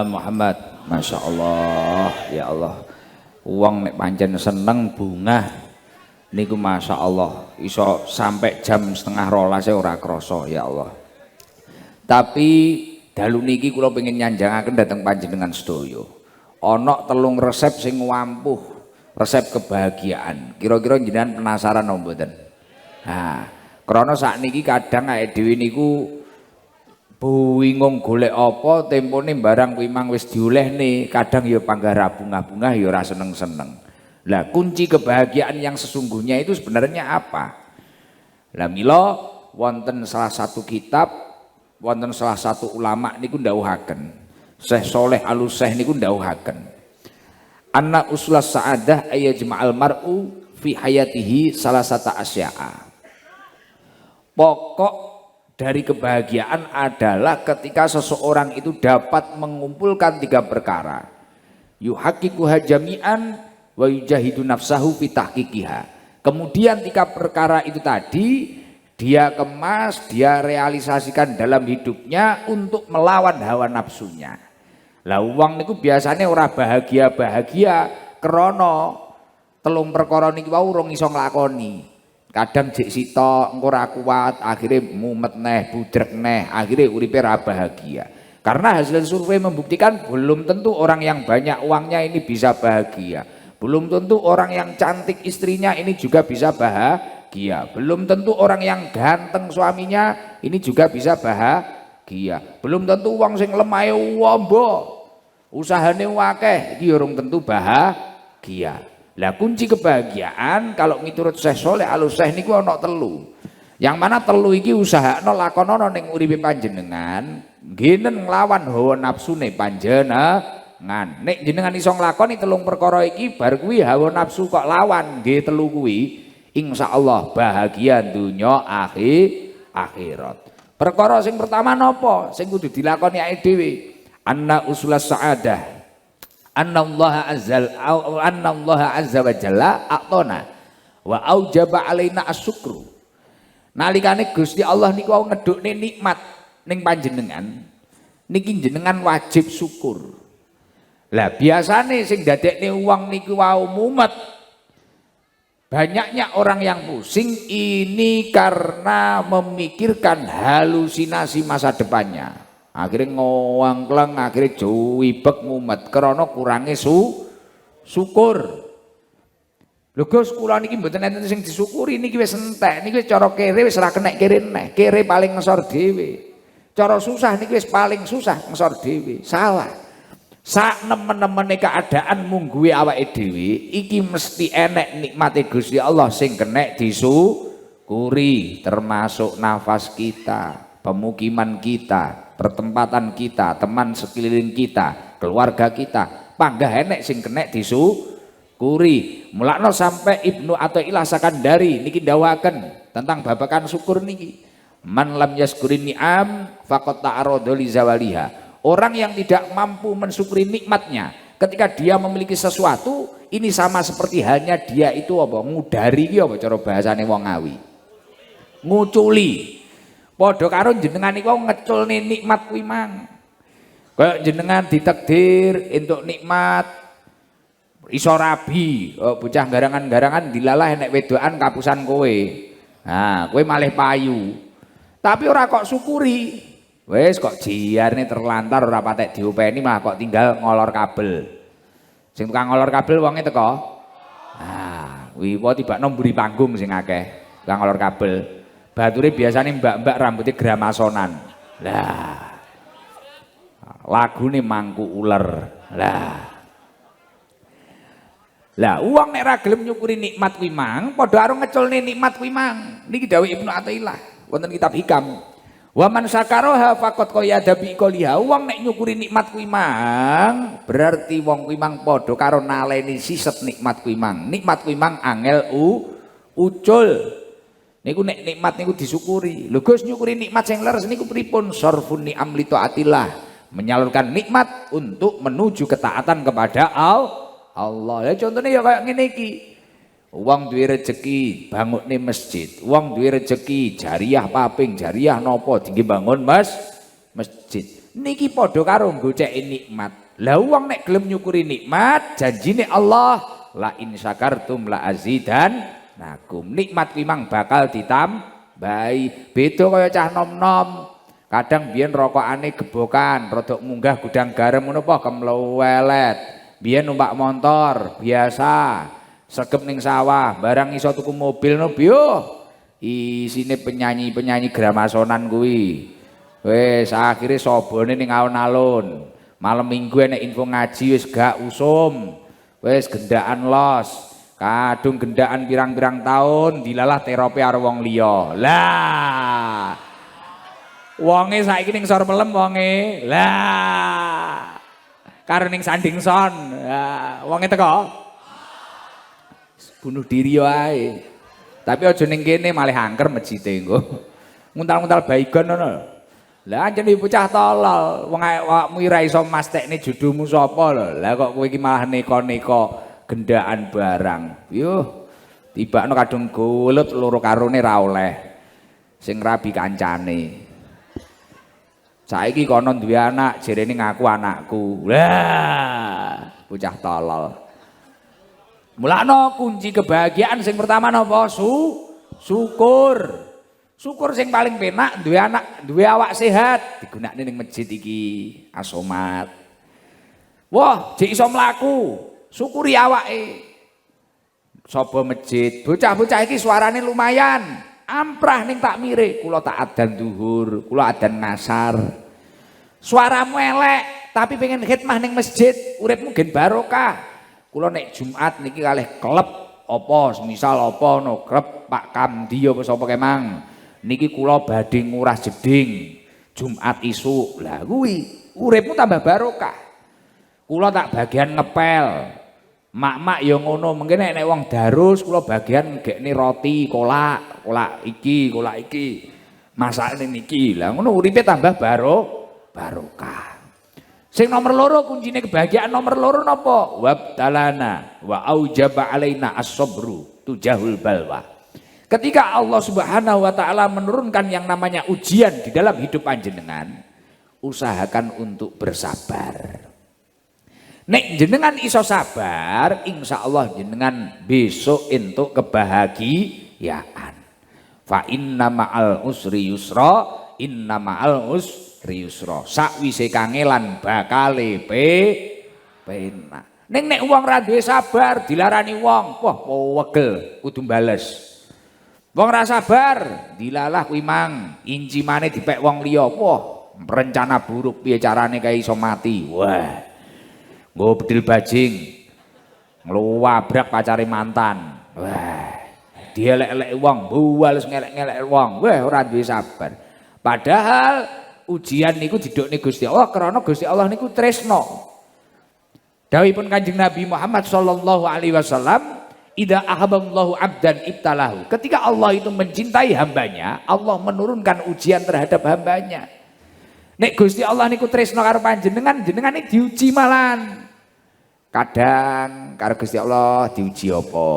Muhammad. Masya Allah, ya Allah. Uang nek pancen seneng bunga niku masya Allah iso sampai jam setengah rolas ora krasa ya Allah. Tapi dalu niki kula pengen nyanjangaken dhateng panjenengan sedaya. Ana 3 resep sing wampuh, resep kebahagiaan. Kira-kira jenengan penasaran apa mboten? Nah, krana sakniki kadang awake dhewe niku bingung golek apa, tempone barang kuwi mang wis diolehne, kadang ya panggara bunga-bunga ya ora seneng-seneng. Lah kunci kebahagiaan yang sesungguhnya itu sebenarnya apa? Lah mila wonten salah satu kitab, wonten salah satu ulama niku ndhawuhaken. Syekh Shaleh Al-Utsaimin niku ndhawuhaken. Anna usulas sa'adah ayajma'al mar'u fi hayatihi salasata asya'a. Pokok dari kebahagiaan adalah ketika seseorang itu dapat mengumpulkan 3 perkara. Yuhaqqiquha jami'an wa yujahidu nafsahu fi tahqiqiha. Kemudian 3 perkara itu tadi dia kemas, dia realisasikan dalam hidupnya untuk melawan hawa nafsunya. Lah wong niku biasanya ora bahagia-bahagia krana 3 perkara niki wau urung iso nglakoni. Kadang jek sitok engko ora kuat, akhirnya mumet neh, budrek neh, akhirnya uripe ora bahagia. Karena hasil survei membuktikan belum tentu orang yang banyak uangnya ini bisa bahagia. Belum tentu orang yang cantik istrinya ini juga bisa bahagia. Belum tentu orang yang ganteng suaminya ini juga bisa bahagia. Belum tentu wong sing lemah wombo, usahane akeh iki urung tentu bahagia. Lah kunci kebahagiaan kalau miturut Syekh Shaleh Al-Utsaimin niku ana 3. Yang mana 3 iki usahakno lakonono ning uripe panjenengan, ngenen nglawan hawa nafsune panjenengan. Nek jenengan iso nglakoni 3 perkara iki bar kuwi hawa nafsu kok lawan nggih 3 kuwi, insyaallah bahagia dunya akhirat. Perkara sing pertama napa? Sing kudu dilakoni awake dhewe. Anna usulas sa'adah Anna Allah azza wa jalla a'tona wa aujaba alaina asyukru. Nalikane Gusti Allah niku wau ngedukne nikmat ning panjenengan, niki jenengan wajib syukur. Lah biasane sing dadekne wong niku wau mumet, banyaknya orang yang pusing ini karena memikirkan halusinasi masa depannya. Akhirnya ngowang-kleng, akhirnya juwibek mumet karena kurangnya syukur. Lho Gus, kula niki mboten enten sing disyukuri, niki wis entek, niki wis cara kere wis ora kenek kere neh. Kere paling ngesor dhewe. Cara susah niki wis paling susah ngesor dhewe. Salah. Sak nemen-nemene keadaan mungguhe awake dhewe, iki mesti enek nikmate Gusti Allah sing kenek disyukuri, termasuk nafas kita, pemukiman kita, pertempatan kita, teman sekeliling kita, keluarga kita, panggah enek sing kenek disyukuri. Mulakno sampai Ibnu Athaillah Sakandari niki ndawaken tentang babakan syukur niki. Man lam yaskurin ni'am faqad ta'arada li zawaliha. Orang yang tidak mampu mensyukuri nikmatnya ketika dia memiliki sesuatu, ini sama seperti halnya dia itu apa? Ngudari iki apa cara bahasane wong Ngawi. Nguculi. Padha karo jenengan iku ngeculne nikmat kuwi mang. Kaya jenengan ditakdir entuk nikmat iso rabi, bocah garangan-garangan dilalah enek wedokan kapusan kowe. Nah, kowe malih payu. Tapi ora kok syukuri. Wes kok jiarne terlantar ora patek diopeni malah kok tinggal ngolor kabel. Sing tukang ngolor kabel wonge teko. Nah, kuwi wae tibakno mburi panggung sing akeh. Tukang ngolor kabel. Bature biasane mbak-mbak rambutnya gramasonan. Lah. Lagune mangku uler. Lah uang nek ra gelem nyukuri nikmat kuwi mang, padha karo ngeculne nikmat kuwi mang. Niki dawuh Ibnu Athaillah wonten kitab Hikam. Wa man syakaraha faqad qayada bi qoliha. Wong nek nyukuri nikmat kuwi mang, berarti wong kuwi mang padha karo naleni siset nikmat kuwi mang. Nikmat kuwi mang angel ucul. Niku nek nikmat niku disyukuri. Lho Gus nyukuri nikmat sing leres niku pripun? Sarfun ni'am li taatillah. Menyalurkan nikmat untuk menuju ketaatan kepada Allah. Ya contohnya ya kayak ngene iki. Wong duwe rezeki bangunne masjid, wong duwe rezeki jariah paping, jariah nopo tinggi bangun masjid. niki padha karo goceki nikmat. Lah wong nek gelem nyukuri nikmat, janjine Allah, la in syakartum la azidannakum. Nikmat kuwi mang bakal ditambahi. Beda kaya cah nom-nom. Kadang biyen rokokane gebokan, rodok munggah gudang garam ngono apa kemlewelet. Biyen numpak motor biasa, sregep ning sawah, barang iso tuku mobil no biyo. Isine penyanyi-penyanyi gramasonan kuwi. Wes akhire sobone ning alun-alun. Malam minggu enek info ngaji wis gak usum. Wes gendaan los. Kadung gendaan pirang-pirang tahun dilalah terope karo wong liya. Lah. Wonge saiki ning sor pelem wonge. Lah. Karo ning sanding son. Lah, wonge teko. Bunuh diri wae. Tapi aja ning kene malih angker mejite engko. Nguntal-nguntal baygon ngono. Lah anjen bocah tolol, wong awakmu ora iso mastekne judumu sapa lho. Lah kok kowe iki malah neko-neko gendaan barang. Yo, tibakno kadung golet loro karone ra oleh. Sing rabi kancane. Saiki kono duwe anak, jerene ngaku anakku. Lah, bocah tolol. Mulane kunci kebahagiaan sing pertama napa? Syukur. Syukur sing paling penak duwe anak, duwe awak sehat, digunakne ning masjid iki asomat. Wah, jek iso mlaku, syukuri awake. Sapa masjid, bocah-bocah iki suarane lumayan, amprah ning takmire, kula tak adzan zuhur, kula adzan ngasar. Suaramu elek, tapi pengen khidmah ning masjid, uripmu gen barokah. Kula nek Jumat niki kalih klub apa, semisal apa no klub Pak Kamdi apa sapa kemang. Niki kula badhe nguras jeding Jumat isuk. Lah kuwi uripmu tambah barokah. Kula tak bagian ngepel. Mak-mak ya ngono, mungkin nek wong darus kula bagian ngekne roti, kolak iki. Masakne niki. Lah ngono uripe tambah barokah. Sing nomor loro kuncine kebahagiaan nomor loro napa? Wabtalana wa aujaba alaina as-sabru tujahul balwa. Ketika Allah Subhanahu wa taala menurunkan yang namanya ujian di dalam hidup panjenengan, usahakan untuk bersabar. Nek jenengan iso sabar, insya Allah jenengan besok untuk kebahagiaan. Fa inna ma'al usri yusra, inna ma'al usri yusra. Sakwise kangelan bakale penak. Nek wong ra duwe sabar dilarani wong, wah wegel kudu bales. Wong ra sabar, dilalah kuwi mang, incimane dipek wong liya. Wah, rencana buruk piye carane kae iso mati. Wah. Nggo bedil bajing. Ngluwabrak pacare mantan. Wah. Dielek-elek wong, buwales ngelek-ngelek wong. Wah, ora duwe sabar. Padahal ujian niku didukne Gusti Allah karena Gusti Allah niku tresno. Dawuhipun Kanjeng Nabi Muhammad sallallahu alaihi wasallam, idza ahabballahu abdan ibtalahu. Ketika Allah itu mencintai hambanya, Allah menurunkan ujian terhadap hambanya. Nek Gusti Allah niku tresno karo panjenengan, jenengan iki diuji malan. Kadang karo Gusti Allah diuji apa?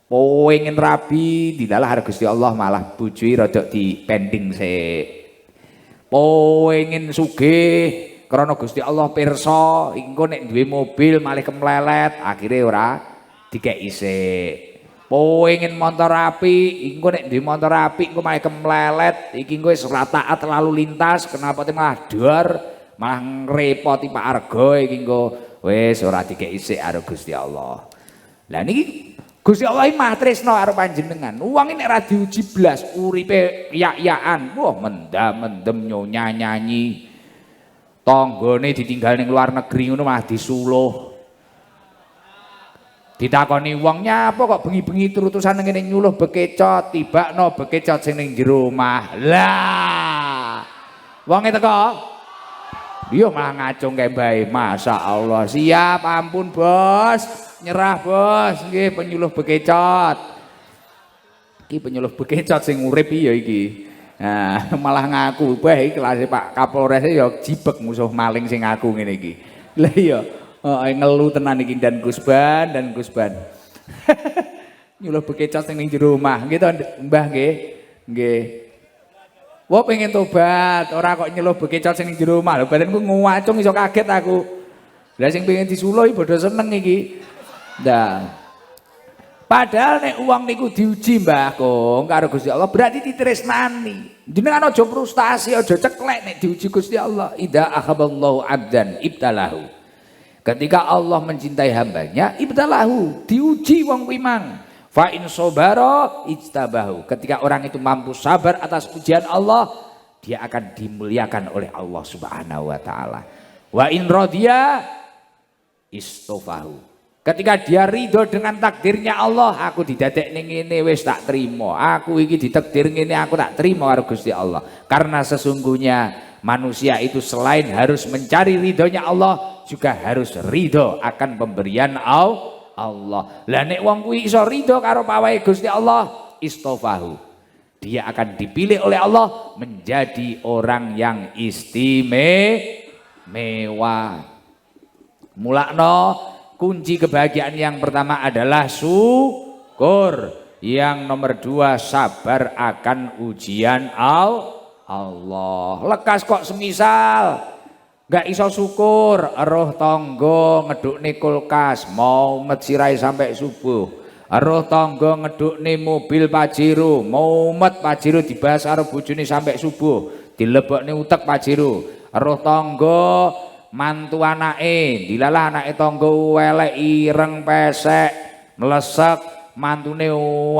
Pengen rabi, dilalah karo Gusti Allah malah bojoi rada dipending sik. Pengen sugih, krana Gusti Allah pirsa, engko nek duwe mobil malah kemlelet, akhire ora dikeki sik. Pengen motor apik, engko nek duwe motor apik engko malah kemlelet, iki engko wis ora taat lalu lintas, kenapa malah dor, malah ngrepoti Pak Argo iki engko wis ora dikeki sik karo Gusti Allah. Lah niki Gusti Allah iki mah tresno karo panjenengan. Wong nek ora diuji blas, uripe yak-yakan, wah mendam-mendem nyanyi. Tanggane ditinggal ning luar negeri ngono malah disuluh. Ditakoni wong nyapa kok bengi-bengi terutusan ngene nyuluh bekecot, tibakno bekecot sing ning jero omah. Lah. Wonge teko. Dia malah ngacung kayak bae. Masyaallah. Siap, ampun bos. Nyerah bos. Nggih penyuluh bekecot. Iki penyuluh bekecot sing urip ya iki. Nah, malah ngaku bae iki kelas Pak Kapolres ya jibek musuh maling sing ngaku ngene iki. Lah iya. Ngelu tenan iki dan Gusban. Nyuluh bekecot sing ning jero omah. Nggih to Mbah nggih. Nggih. Wah pengen tobat, ora kok nyeluh bekecot sing ning jero omah. Lho badanku nguwacung iso kaget aku. Lah sing pengen disulo padha seneng iki. Ndah. Padahal nek uang niku diuji Mbah Kong karo Gusti Allah berarti ditresnani. Jenengan aja frustasi, aja ceklek nek diuji Gusti Allah. Idza akhaballahu 'abdan ibtalahu. Ketika Allah mencintai hambanya, ibtalahu, diuji wong kuwi mang. Fa in sabara ijtabahu. Ketika orang itu mampu sabar atas ujian Allah, dia akan dimuliakan oleh Allah Subhanahu wa taala. Wa in radiya istofahu. Ketika dia ridho dengan takdirnya Allah, aku didadek ning ngene wis tak trimo. Aku iki ditakdir ngene aku tak trimo karo Gusti Allah. Karena sesungguhnya manusia itu selain harus mencari ridhonya Allah, juga harus ridho akan pemberian Allah. Lah nek wong kuwi iso ridho karo pawahe Gusti Allah, istofahu. Dia akan dipilih oleh Allah menjadi orang yang istimewa. Mulakno kunci kebahagiaan yang pertama adalah syukur. Yang nomor 2 sabar akan ujian Allah. Lekas kok semisal gak iso syukur, roh tonggo ngedukne kulkas mau mecirai sampai subuh. Roh tonggo ngedukne mobil Pajero mau met Pajero dibahas karo bojone sampai subuh, dilebokne utek Pajero. Roh tonggo mantu anake dilalah anake tonggo welek ireng pesek mlesek mantune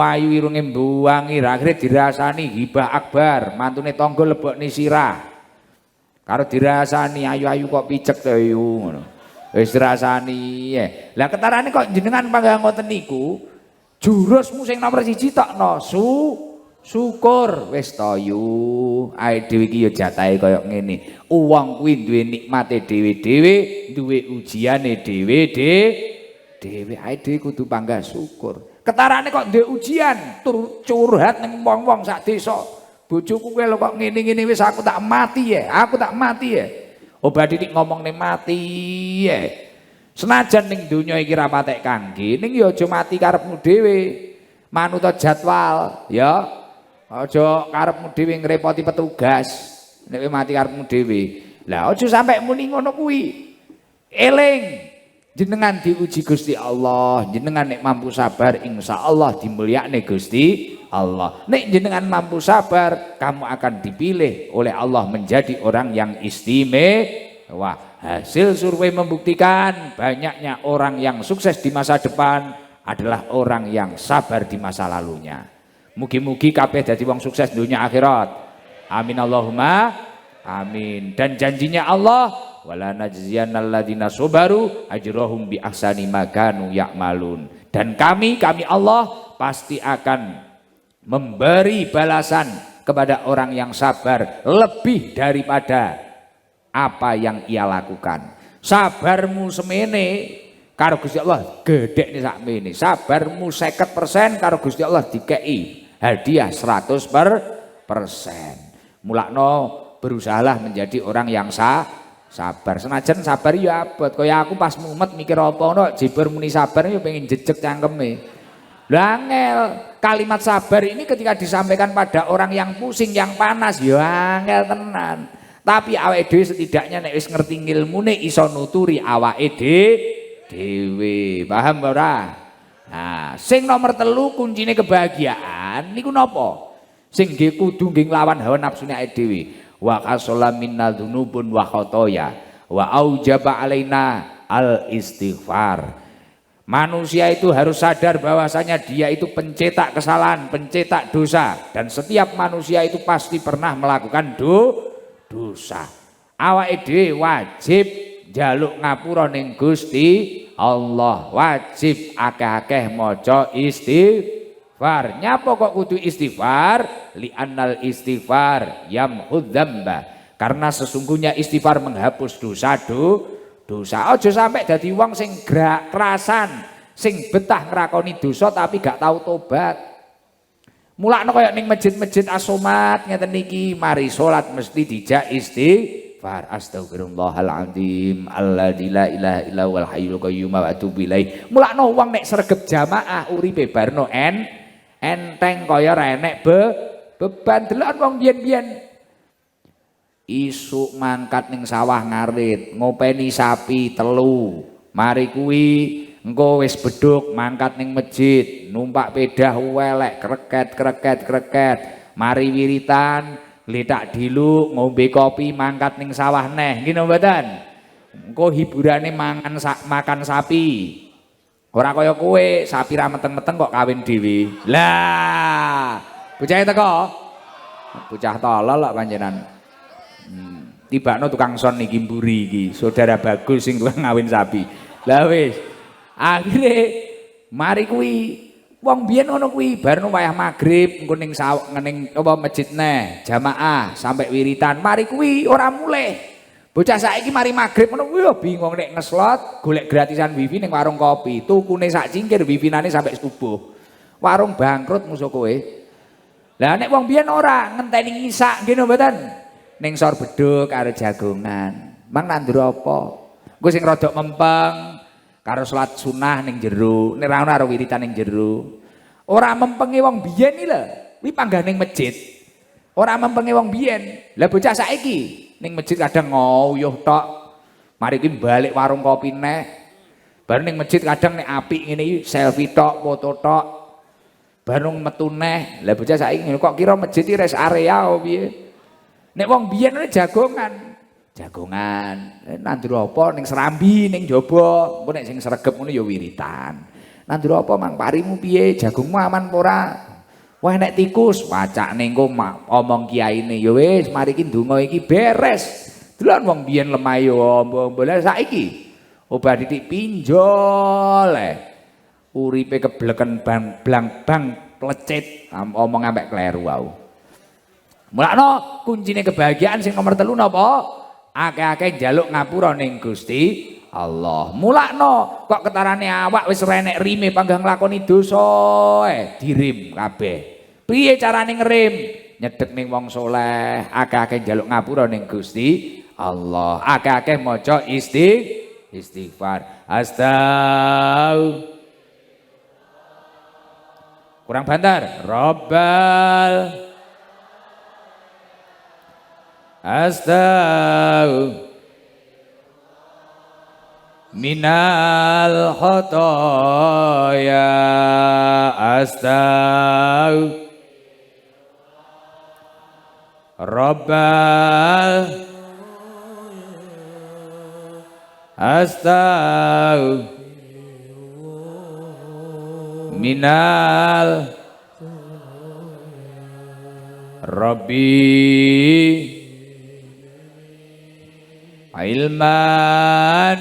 ayu irunge mbuwangi akhire dirasani hibah akbar mantune tonggo lebokne sirah karo dirasani ayu-ayu kok picek to ngono wis dirasani lah ketarane kok jenengan panggah ngoten niku jurusmu sing nomor 1 tokno syukur wis to yu ae dhewe iki ya jatahe kaya ngene wong kuwi duwe nikmate dhewe-dhewe duwe ujiane dhewe-dhewe ae dhewe kudu panggah syukur ketarane kok duwe ujian tur curhat ning wong-wong sak desa bojoku kowe lho kok ngene-ngene wis aku tak mati ya obat dik ngomong ning mati ya senajan ning donya iki ra patek kangge ning ya aja mati karepmu dhewe manut jadwal ya. Aja karepmu dhewe ngrepoti petugas nek mati karepmu dhewe. Lah aja sampai muni ngono kuwi. Eling jenengan diuji Gusti Allah, jenengan nek mampu sabar insyaallah dimulyakne Gusti Allah. Nek jenengan mampu sabar, kamu akan dipilih oleh Allah menjadi orang yang istimewa. Hasil survei membuktikan banyaknya orang yang sukses di masa depan adalah orang yang sabar di masa lalunya. Mugi-mugi kabeh dadi wong sukses dunia akhirat. Amin Allahumma amin. Dan janjinya Allah, wala najziyannal ladzina sabaru ajrahum bi ahsani ma kanu ya'malun. Dan kami Allah pasti akan memberi balasan kepada orang yang sabar lebih daripada apa yang ia lakukan. Sabarmu semene karo Gusti Allah gedekne sakmene. Sabarmu 50% karo Gusti Allah dikei hadiah 100%. Mulakno berusahalah menjadi orang yang sabar. Senajan sabar ya abot. Kaya aku pas mumet mikir apa ono jeber muni sabar ya pengen jejeg cangkeme. Lah angel kalimat sabar ini ketika disampaikan pada orang yang pusing, yang panas ya angel tenan. Tapi awake dhewe setidaknya nek wis ngerti ngilmune iso nuturi awake dhewe. Paham ora? Nah, sing nomor 3 kuncine kebahagiaan niku napa? Sing nggih kudu nggih nglawan hawa nafsune awake dhewe. Wa qasala minna dzunubun wa khotoya wa aujaba alaina al istighfar. Manusia itu harus sadar bahwasanya dia itu pencetak kesalahan, pencetak dosa, dan setiap manusia itu pasti pernah melakukan dosa. Awake dhewe wajib njaluk ngapura ning Gusti Allah, wajib akeh-akeh maca istighfar. Nyapa kok kudu istighfar? Li'annal istighfar yamhud dzamba. Karena sesungguhnya istighfar menghapus dosa. Aja sampai dadi wong sing kerasan, sing betah nglakoni dosa tapi gak tahu tobat. Mulakno kaya ning masjid-masjid asomat ngeten niki, mari salat mesti dijak istighfar. Astagfirullahaladzim alladzi la ilaha illa huwal hayyul qayyum wa atubu ilaih. Mulakno wong nek sregep jamaah uripe barno enteng kaya ra enek beban. Delok wong biyen-biyen isuk mangkat ning sawah ngarit ngopeni sapi telu. Mari kuwi engko wis beduk mangkat ning masjid numpak pedah welek kreket. Mari wiritan gletak dilu ngombe kopi mangkat ning sawah neh nggih napa mboten. Engko hiburane makan sapi. Ora kaya kowe sapi ra meteng-meteng kok kawin dhewe. Lah, bocah teko. Bocah tolol kok panjenengan. Tibakno tukang son iki mburi iki, saudara bagus sing tukang ngawin sapi. Lah wis. Akhire mari kuwi wong biyen ngono kuwi bar wayah magrib engko ning apa masjid neh jamaah sampai wiritan. Mari kuwi ora mulih. Bocah saiki mari magrib ngono kuwi bingung nek ngeslot golek gratisan wifi ning warung kopi. Tukune sak cingkir wifinane sampai subuh. Warung bangkrut musuh kowe. Lah nek wong biyen ora ngenteni ngisak nggih mboten. Ning sor beduk karo jagongan. Mang nandur apa? Engko sing rodok mempeng karo salat sunah ning jero, nek ra ono karo wiritan ning jero. Ora mempenge wong biyen iki lho, kuwi pangganing masjid. Ora mempenge wong biyen. Lah bocah saiki ning masjid kadang ngoyuh tok. Mari kuwi balik warung kopi neh. Bar ning masjid kadang nek apik ngene iki selfie tok, foto tok. Baru metu neh. Lah bocah saiki kok kira masjid iki rest area opo piye? Nek wong biyen jagongan. Nandur apa ning serambi ning jaba. Engko nek sing sregep ngono ya wiritan. Nandur apa mang parimu piye? Jagungmu aman apa ora? Wah nek tikus wacane engko omong kiyaine ya wis mari iki ndonga iki beres. Delon wong biyen lemah ya ombo-ombo. Lah saiki obat titik pinjol uripe kebleken blang-blang plecet omong ambek kleru wae. Mulakno kuncine kebahagiaan sing nomor 3 napa? Akeh-akeh njaluk ngapura ning Gusti Allah. Mulakno kok ketarane awak wis renek rime panggah nglakoni dosa dirim kabeh. Piye carane ngerim? Nyedek ning wong soleh, akeh-akeh njaluk ngapura ning Gusti Allah. Akeh-akeh maca istighfar. Kurang banter. Rabbal minal khotoya Rabbal minal Rabbi ilman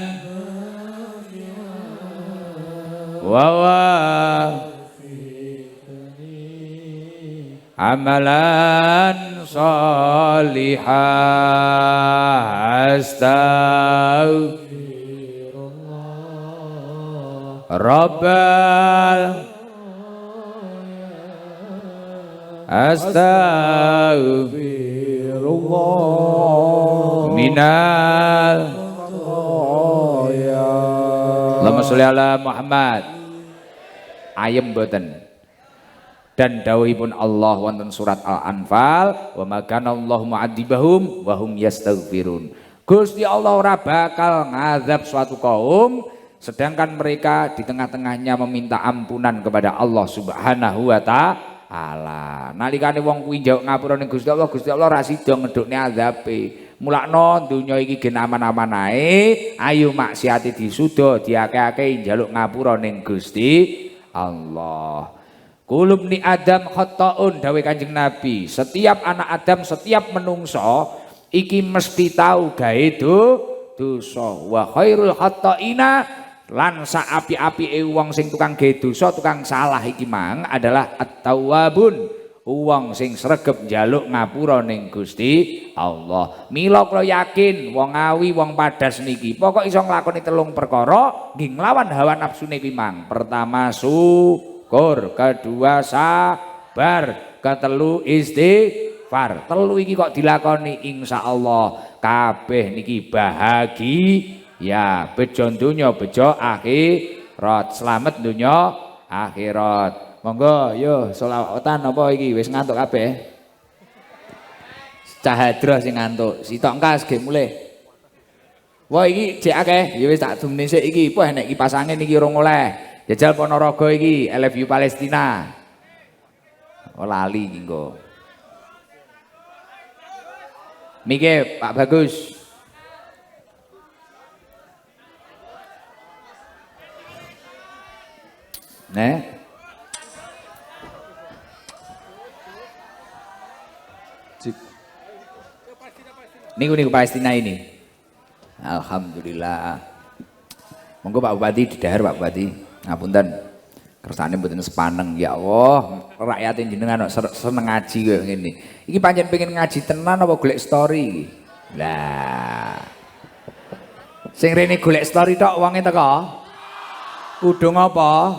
amalan salihah Rabbal minal Allahumma sholli ala Muhammad. Ayem mboten. Dan dawuhipun Allah wonten surat Al-Anfal, wa ma kana Allahu mu'adzibahum wa hum yastaghfirun. Gusti Allah ora bakal ngazab suatu kaum sedangkan mereka di tengah-tengahnya meminta ampunan kepada Allah Subhanahu wa ta'ala. Nalikane wong kuwi njaluk ngapura ning Gusti Allah ra sida ngedukne azabe. Mulakno donya iki gen aman-aman ae, ayo maksiate disuda, diakeh-akeh njaluk ngapura ning Gusti Allah. Kulub ni Adam khata'un dawe Kanjeng Nabi. Setiap anak Adam, setiap menungso iki mesti tahu gawe dosa. Wa khairul khata'ina lan saapi-apike wong sing tukang gawe dosa, tukang salah iki mang adalah at-tawwabun, wong sing sregep njaluk ngapura ning Gusti Allah. Mila kula yakin wong awi, wong padas niki pokok iso nglakoni 3 perkara nggih nglawan hawa nafsune kuwi mang. Pertama syukur, kedua sabar, ketelu istighfar. 3 iki kok dilakoni insyaallah kabeh niki bahagia, bejo donya bejo akhirat, slamet donya akhirat. Monggo yo selawatan apa iki wis ngantuk kabeh. Cahadra sing ngantuk. Sitok engkas ge mulih. Wah iki jek akeh, ya wis tak dumne sik iki. Wah nek kipas angin iki ora oleh. Jajal Ponorogo iki, I love you Palestina. Oh lali iki engko. Mike Pak Bagus. Nek Niku Palestina ini. Alhamdulillah. Monggo Pak Bupati didahar Pak Bupati. Ngapunten. Kersane mboten sepaneng. Ya Allah, rakyat jenengan seneng ngaji koyo ngene. Iki pancen pengen ngaji tenan apa golek story? Lah. Sing rene golek story tok wonge teko. Kudung apa?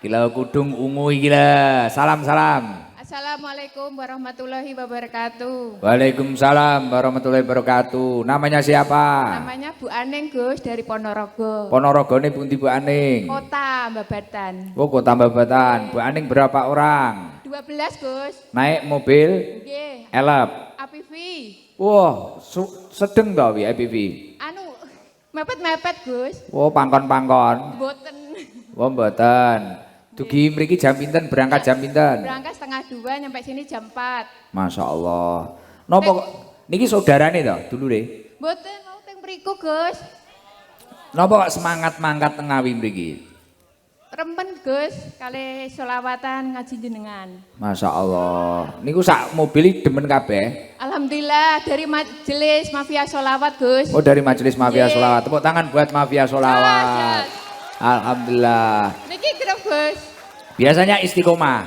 Gila kudung ungu iki lah. Salam-salam. Assalamualaikum warahmatullahi wabarakatuh. Waalaikumsalam warahmatullahi wabarakatuh. Namanya siapa? Namanya Bu Aning Gus dari Ponorogo. Ponorogo ini pundi Bu Aning? Kota Babatan. Oh Kota Babatan. Bu Aning berapa orang? 12 Gus. Naik mobil? Nggih. Elep. APV. Wah sedeng tau IPV. Anu mepet-mepet Gus. Oh pangkon-pangkon. Boten. Wah mboten. Dugi mriki jam pinten berangkat jam pinten? Berangkat setengah 2 nyampe sini jam 4. Masya Allah. Nopo niki saudarane to dulure? Boten mau teng mriku Gus. Napa kok semangat mangkat teng Ngawi mriki? Rempen Gus kali selawatan ngaji jenengan. Masya Allah. Niku sak mobil demen kabeh. Alhamdulillah dari majelis Mafia Sholawat Gus. Oh dari majelis Mafia Nggih. Sholawat. Tepuk tangan buat Mafia Sholawat. Alhamdulillah. Niki gerep Gus. Biasanya istiqomah.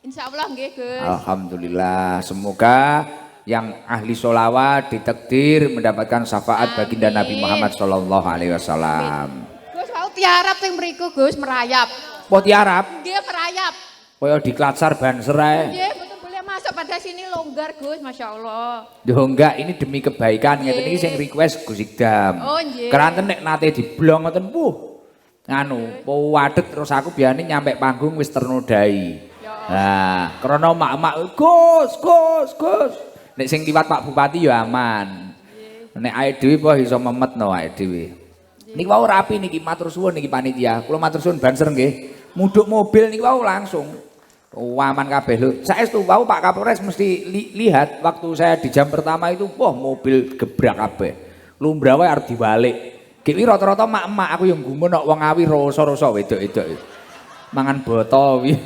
Insya Allah nggih Gus. Alhamdulillah. Semoga yang ahli sholawat ditakdir mendapatkan syafaat baginda Nabi Muhammad Sallallahu Alaihi Wasallam. Gus mau tiarap yang beriku Gus merayap. Poti Arab, Nggih merayap. koyo di Klatsar Banser ae. Nggih betul boleh masuk pada sini longgar Gus, masya Allah. Yo enggak, ini demi kebaikan ngeten iki sing request Gus Ikdam. Oh, nggih. Keranten nek nate diblong ngoten nganu, wadet terus aku biasanya nyampe panggung wis ternodai. Nah, karena mak-mak Gus. Nek sing liwat Pak Bupati ya aman. Nek awake dhewe po iso memetno awake dhewe. Niki wau rapi niki matur suwun niki panitia. Kula matur suwun banser nggih. Mudhuk mobil niki wau langsung. Aman kabeh lho. Saestu wau Pak Kapolres mesti lihat waktu saya di jam pertama itu, wah mobil gebrak kabeh. Lumrah wae arep diwalik. Ki rata-rata mak-mak aku yang gumun kok wong Ngawi rasa-rasa wedok-wedok. Mangan boto wi.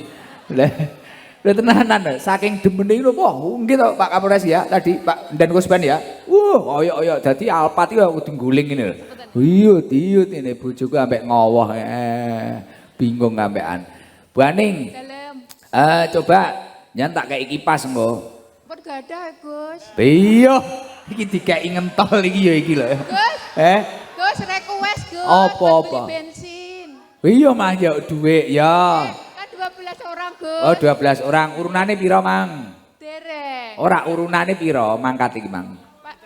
Lah tenanan saking demene lho po. Nggih to Pak Kapolres ya tadi Pak Dan Kusban ya. Oyok dadi Alphard iki kudu guling ngene lho. Iyut ini bojoku ambek ngowoh. Bingung ambekan. Bu Aning. Dalam. Coba nyantak kayak kipas engko. Pun gak ada Gus. Iya. Iki dikeki ngentol iki ya iki lho. Gus. Gus request Gus. Apa-apa? Beli bensin. Iya mah ya duit ya. Kan 12 orang Gus. Oh 12 orang. Urunane piro Mang? Dereng. Ora urunane piro mangkat iki Mang? Pak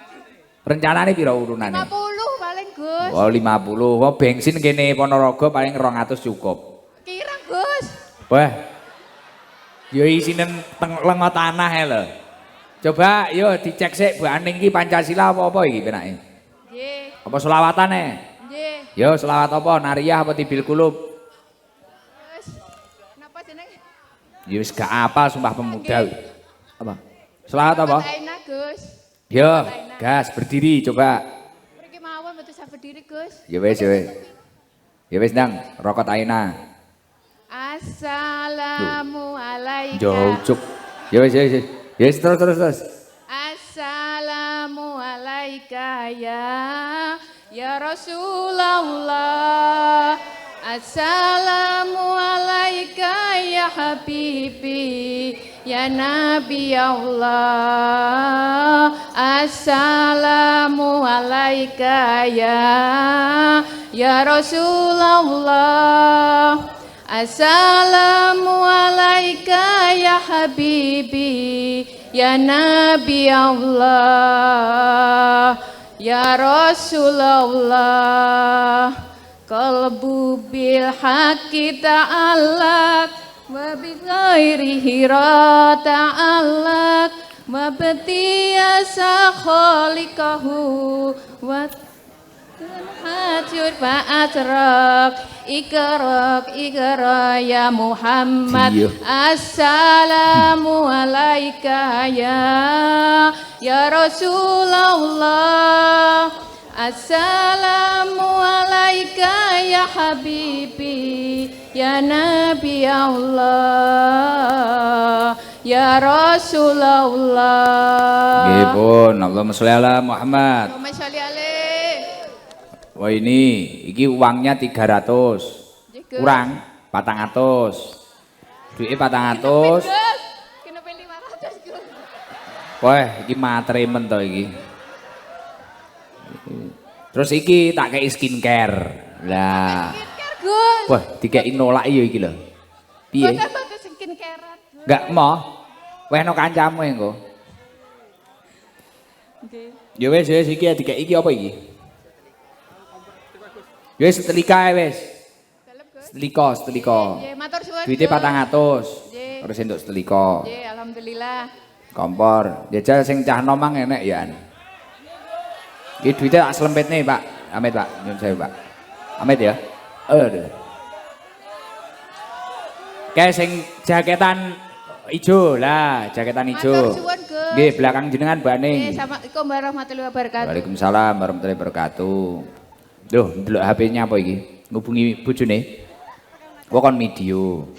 Rencanane piro urunane? 50 paling Gus. Oh 50. Oh bensin kene Ponorogo paling 200 cukup. Kira Gus. Wah. Yo isinen lengo tanah ya lho. Coba yo dicek sik Bu Aning iki Pancasila apa iki penake? Nggih. Apa selawatane? Nggih. Yo selawat apa? Nariyah apa Tibil Kulub? Gus. Kenapa jeneng? Ya wis gak apal Sumpah Pemuda. Apa? Selawat apa? Enak Gus. Yo, gas berdiri coba. Mriki mawon betul saya berdiri Gus. Ya wis. Ya wis Ndang, rokok Aina. Assalamualaikum. Jaucuk. Ya wis. Ya wis terus. Assalamualaikum ya Rasulullah. Assalamualaikum ya Habibi ya Nabi Allah. Assalamualaikum ya Rasulullah. Assalamualaikum ya Habibi ya Nabi Allah ya Rasulullah. Qalbu bil haqqi ta'allaq wa وبغيره را تعلق وابتياس خالقه وتنحجر فأترك إقرأ يا محمد السلام عليك يا رسول الله السلام عليك يا حبيبي يا نبي الله ya Rasulullah. Nggih pun, Allahumma sholli ala Muhammad. Allahumma sholli alaih. Wah iki uangnya 300. Kurang 400. Duitnya 400. Kenapa 500, Gus? Wah, iki matremen to iki. Terus iki tak kei skincare. Lah. Skincare, Gus. Wah, dikei nolak ya iki lho. Piye? Boten skincare. Enggak mau. Wehno kancamu engko. Nggih. Ya wis iki dikei iki apa iki? Ya wis setelika wis. Dalem, Gus. Setelika. Nggih, matur suwun. Duitnya 400. Nggih. Terus entuk setelika. Nggih, alhamdulillah. Kompor. Jajal sing cah nomang enek ya. Iki duitnya tak selempitne, Pak. Amit, Pak. Nyun sewu, Pak. Amit ya. Aduh. Kayak sing jaketan ijo lah, jaketan ijo. Matur suwun, Gus. Nggih, belakang jenengan Baning. Assalamualaikum warahmatullahi wabarakatuh. Waalaikumsalam warahmatullahi wabarakatuh. Duh, ndelok HP-nya apa iki? Ngubungi bojone. Kok kon video.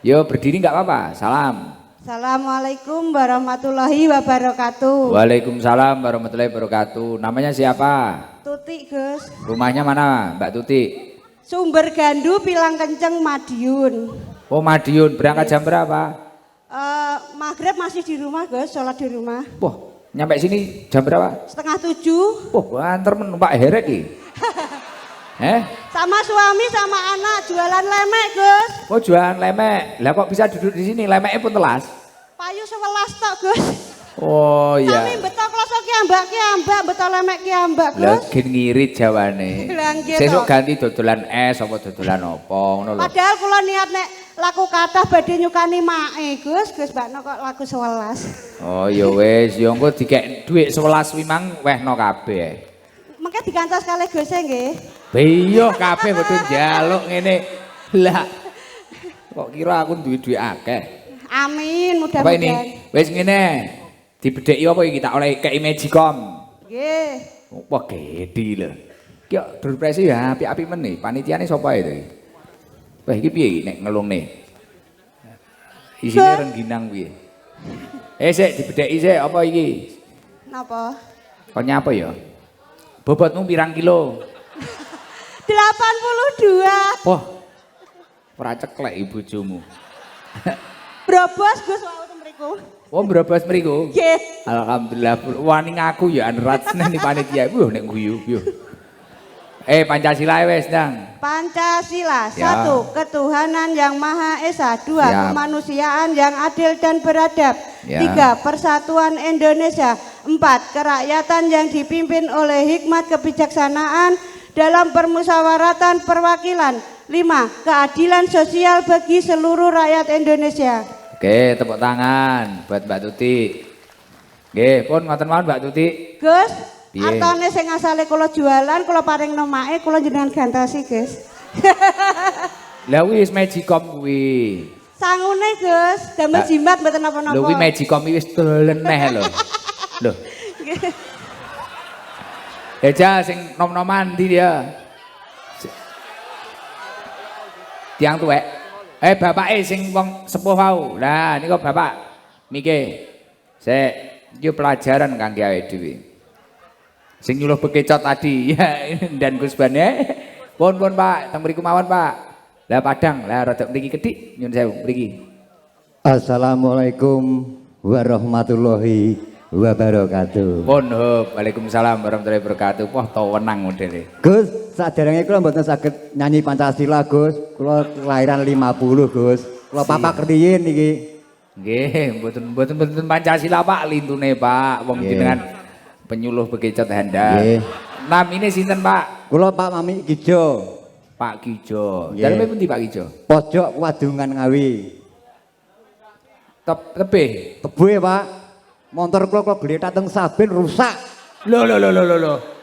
Yo berdiri enggak apa-apa. Salam. Assalamualaikum warahmatullahi wabarakatuh. Waalaikumsalam warahmatullahi wabarakatuh. Namanya siapa? Tuti, Gus. Rumahnya mana, Mbak Tuti? Sumber Gandu Pilang Kenceng Madiun. Oh, Madiun. Berangkat jam berapa? Maghrib masih di rumah, Gus. Sholat di rumah. Wah, nyampe sini jam berapa? 6:30. Wah, antar numpak herek iki. Sama suami sama anak jualan lemek, Gus. Oh, jualan lemek. Lah kok bisa duduk di sini? Lemeknya pun telas. Payu 11 tok, Gus. Oh iya. Kami betul kloso kiambak, betul lemek kiambak, Lah Gus. gen ngirit jawane. Lah, nggih, Sesuk toh. ganti dodolan es apa dodolan apa ngono lho. Padahal kula niat nek laku kathah badhe nyukani mae, Gus. Gus bakno kok laku 11. Oh ya wis, ya engko dikek dhuwit 11 wimang wehno kabeh. Mengke dikantos kalih Gus nggih. Iya kabeh betul njaluk ngene. Lah kok kira aku duwe-duwe akeh. Amin, Apa ini? mudah-mudahan. Wis ngene. Dibedheki apa iki tak oleh kei Magicom. Nggih. Wah gede lho. Ki durpresi ya apik-apik men nih. Panitiane sapa itu? Wah iki piye iki nek ngelungne? Isine rengginang piye? Sik dibedheki sik apa iki? Napa? Kok nyapa ya? Bobotmu pirang kilo? 82. Wah. Ora ceklek iki bojomu. Brobos Gus wau ten mriku. Oh brobos mriku. Nggih. Alhamdulillah wani ngaku ya anerat seneng di panitia. Nek guyu. Pancasila wis, Ndang. Pancasila, Ya. 1. Ketuhanan yang Maha Esa. 2. Siap. Kemanusiaan yang adil dan beradab. Ya. 3. Persatuan Indonesia. 4. Kerakyatan yang dipimpin oleh hikmat kebijaksanaan dalam permusyawaratan perwakilan. 5. Keadilan sosial bagi seluruh rakyat Indonesia. Oke, tepuk tangan buat Mbak Tuti. Nggih, pun ngoten mawon Mbak Tuti. Gus, Piye? artone sing asale kula jualan, kula paringno mae, kula jenengan gantosi, Gus. Lah wis Magicom kuwi. Sangune, Gus, damel jimat mboten napa-napa. Lho kuwi Magicom wis dolen neh lho. Lho. Jajal sing nom-noman ndi dia? Tiang tuwek. Bapake sing wong sepuh wau. Lah niku bapak miki. Sik, iki pelajaran kangge awake dhewe. Sing nyuluh bekecot tadi ya dan Gus Bane. Pun Pak, teng mriku mawon Pak. Lah padang, lah rada mriki kedhik nyun sewu mriki. Assalamualaikum warahmatullahi wabarakatuh. Pun waalaikumsalam warahmatullahi wabarakatuh. Wah, tau wenang modele. Gus, saderenge kula mboten saged nyanyi Pancasila, Gus. Kula kelahiran 50, Gus. Kula papak riyin iki. Nggih, mboten Pancasila Pak, lintune Pak. Wong Nggih. jenengan penyuluh bekecot handal. Nggih. Namine sinten Pak? Kula Pak Mami Kijo. Pak Kijo. Nggih. Daleme pundi Pak Kijo? Pojok Wadungan Ngawi. Tebih. Tebih, Pak. Motor kula gletak teng Saben rusak. Lho.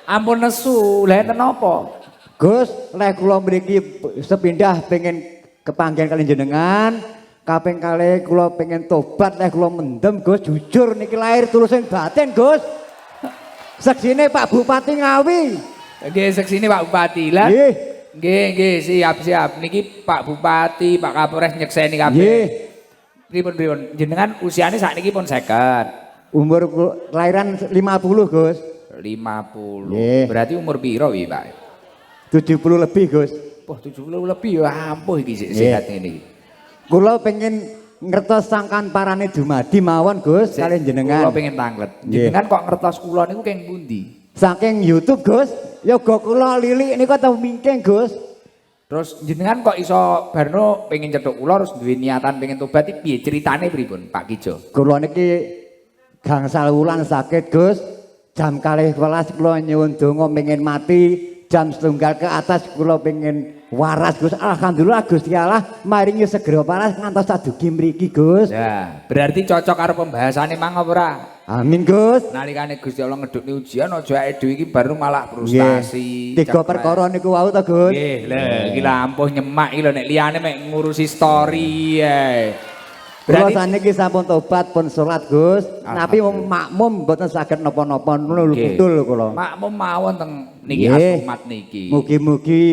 Ampun nesu, lha enten apa? Gus, leh kula mriki sepindah pengen kepanggihan kali jenengan, kaping kalih kula pengen tobat leh kula mendem Gus, jujur niki lahir tulus ing batin Gus. Seksine Pak Bupati Ngawi. Nggih, seksine Pak Bupati. Lah. Nggih. Nggih, siap. Niki Pak Bupati, Pak Kapolres nyekseni kabeh. Nggih. Pripun jenengan usiane sakniki pun 50. Umur kelahiran 50 Gus. 50. Nggih. Berarti umur piro wi, Pak? 70 lebih Gus. Wah, 70 lebih ya ampuh iki sehat ngene iki. Kula pengen ngertos sangkan parane dumadi mawon Gus kalian jenengan. Kula pengen tanglet. Nggih. Jenengan kok ngertos kula niku keng pundi? Saking YouTube Gus, yoga kula lilik niku tau mingking Gus. Terus jenengan kok iso barno pengen cethuk kula terus duwe niatan pengen tobat iki piye ceritane pripun Pak Kijo? Kula niki gangsal wulan sakit Gus. Jam 12 kula nyuwun donga pengen mati, jam 1 ke atas kula pengen waras Gus. Alhamdulillah Gusti Allah maringi segera waras ngantos sadugi mriki Gus. Ya, berarti cocok karo pembahasannya mang apa ora? Amin Gus. Nalikane Gusti Allah ngedukne ujian aja awake dhewe iki baru malah frustasi. Tiga perkara niku wau to Gus. Nggih, lho iki lampuh nyemak iki lho nek liyane mek ngurusi story ae. Kula Berarti saniki sampun tobat pun salat Gus. Tapi makmum mboten saged napa-napa ngono lho betul kula. makmum mawon teng niki Nggih. asumat niki. Mugi-mugi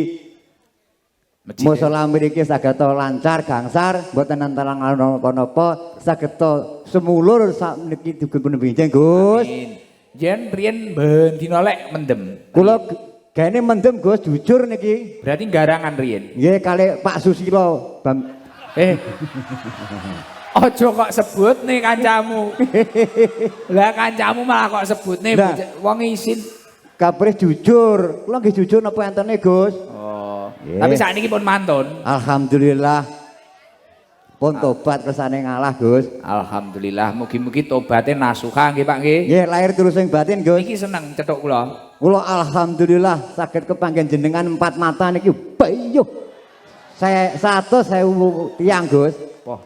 Masjid. musala mriki saged lancar gangsar mboten nentang napa-napa saged semulur sakniki dipun benjing Gus. Amin. Jen riyen bendina lek mendem. Kula gene mendem Gus jujur niki. Berarti garangan riyen. Nggih kali Pak Susilo. Ojo kok sebut nih kancamu. Lah kancamu malah kok sebut nih Nah. wong isin. Kapres jujur. Kula nggih jujur napa entene Gus? Oh. Nggih. Tapi sakniki pun mantun. Alhamdulillah. Pun tobat kersane ngalah Gus. Alhamdulillah, mugi-mugi tobaté nasuha nggih Pak nggih. Nggih lahir terus ing batin Gus. Niki seneng cethuk kula. Kula alhamdulillah saged kepanggen jenengan 4 mata niki bayuh. Saya 100.000 tiang Gus. Wah,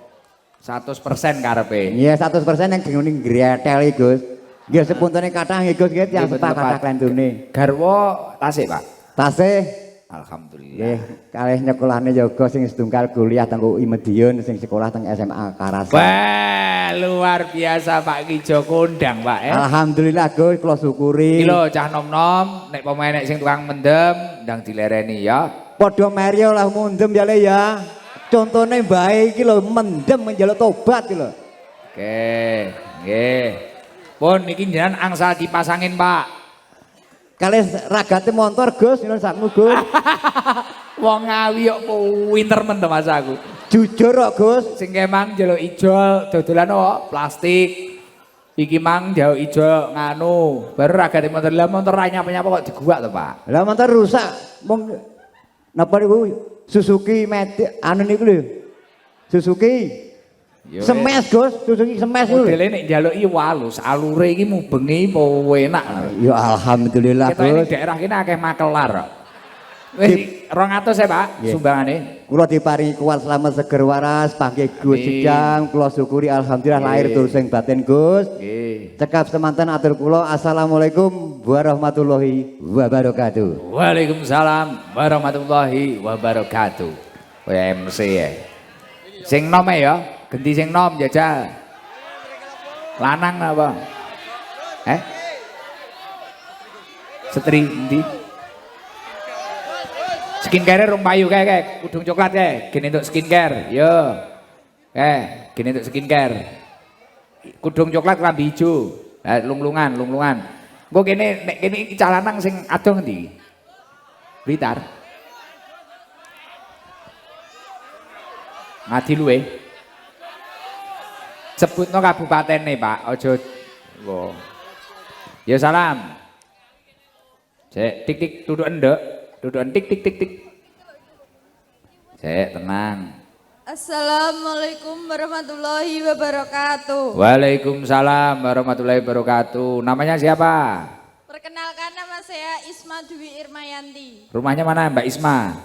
100% karepe. Iya 100% yang gini ngreteli Gus. Nggih sepuntene kathah nggih Gus nggih tiyang Nggih, setah betul, kathah Pak. klentune. Garwa tasik, Pak. Tasih Alhamdulillah. nggih kalih nyekolahane yoga sing setunggal kuliah teng UI Madiun sing sekolah teng SMA Karasan. Wah, luar biasa Pak Kijo kondang, Pak ya. Alhamdulillah Gus kula syukuri. Iki lho cah nom-nom nek pemain sing tukang mendem ndang dilereni ya. Padha Mario lah mundem ya le ya. Contone bae iki lho mendem njaluk tobat iki lho. Oke, nggih. Pun niki jenengan angsal kipas angin, Pak. Kalih ragate motor Gus nyuwun sakmu Gus. Wong Ngawi kok pinter mendem Mas aku. Jujur kok Gus. Sing kemang njaluk ijol dodolan kok plastik. Iki mang njaluk ijol nganu, baru ragate motor lah motor nyapa-nyapa kok diguak to, Pak. Lah motor rusak. Mong napa niku Suzuki Matic anu niku lho. Suzuki Yo, semes Gus, Suzuki semes lho. modele nek njaluki walus, alure iki mubengi apa enak. Ya alhamdulillah Kita ini Gus. daerah kene akeh makelar kok. Wis 200 ya, Pak, Nggih. sumbangane. Kula diparingi kuat selamat seger waras panggih Gus Amin. Sidang, kula syukuri alhamdulillah Nggih. lahir tulus ing batin Gus. Nggih. Cekap semanten atur kula assalamualaikum warahmatullahi wabarakatuh. Waalaikumsalam warahmatullahi wabarakatuh. MC ya. Sing nom ya, ganti sing nom jajal. Lanang apa? Setri endi? Skincare rung payu kae, kudung coklat kae, gini untuk skincare. Yo. Gini untuk skincare. Kudung coklat klambi ijo. Lunglungan. Engko kene nek kene iki cah lanang sing adoh ngendi? Blitar. Ngadi luwe. Sebutno kabupatene, Pak. Aja wo. Ya salam. Cek tik tik duduk endek. Dudukan tik tik tik tik. Cek tenang. Assalamualaikum warahmatullahi wabarakatuh. Waalaikumsalam warahmatullahi wabarakatuh. Namanya siapa? Perkenalkan nama saya Isma Dwi Irmayanti. Rumahnya mana Mbak Isma?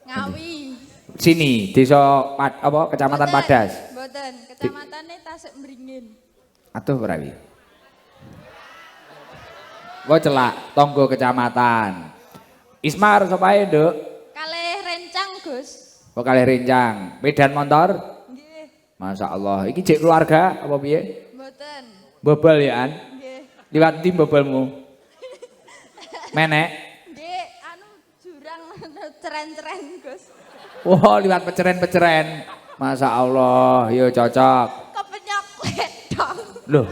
Ngawi. Sini, desa Kecamatan Mboten, Padas. Mboten Mboten, kecamatannya Tasik Mringin. Atuh Prawi. Gua celak tonggo kecamatan. Ismar sopae, Nduk? Kalih rencang, Gus. Kok kalih rencang. Medan motor? Nggih. Masya Allah. Iki cek keluarga apa piye? Mboten. Bobol ya an? Nggih. Liwat ndi bobolmu? Menek? Nggih, anu jurang ceren-ceren, Gus. Wah, liwat peceren-peceren. Masya Allah, yo cocok. Kepenyok wedong. Loh,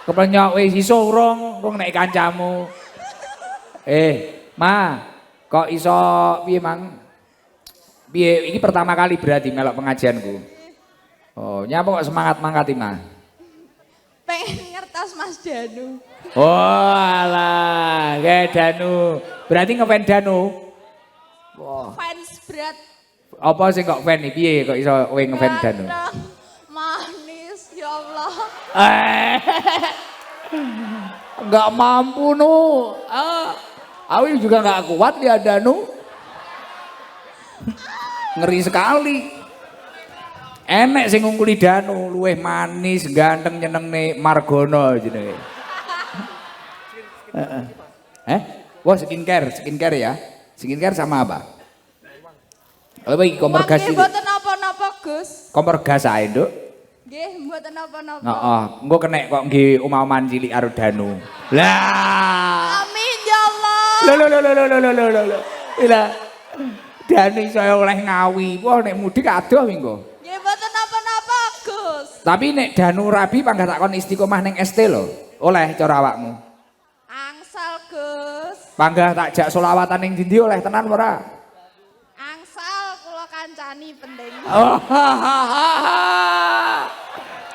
kepenyok wis iso urung nek kancamu. Ma, kok iso piye mang? Piye iki pertama kali berarti melok pengajianku. Oh, nyapa kok semangat mangkat Ma? Pengen ngertos Mas Danu. Oh, alah, kayak Danu. Berarti ngefans Danu. Wah, Fans berat. apa sih kok fan iki piye kok iso kowe ngefans Danu? Ganteng, manis, ya Allah. Enggak mampu nu. Aku juga enggak kuat lihat Danu. Ngeri sekali. Enek sing ngungkuli Danu, luweh manis, ganteng nyenengne Margono jenenge. Wah skincare ya. Skincare sama apa? Apa iki kompor gas Nggih iki? mboten napa-napa, Gus. Kompor gas ae, Nduk. Nggih, mboten napa-napa. Heeh, engko kenek kok nggih omah-omahan cilik karo Danu. Lah. Amin ya Allah. Lho. Lah. Danu iso oleh ngawi. Wah nek mudik adoh minggo. Nggih mboten napa-napa, Gus. Tapi nek Danu rabi panggah takon istiqomah ning ST lho. Oleh cara awakmu. Angsal, Gus. Panggah tak jak selawatan ning ndi oleh tenan ora? Angsal kula kancani penting.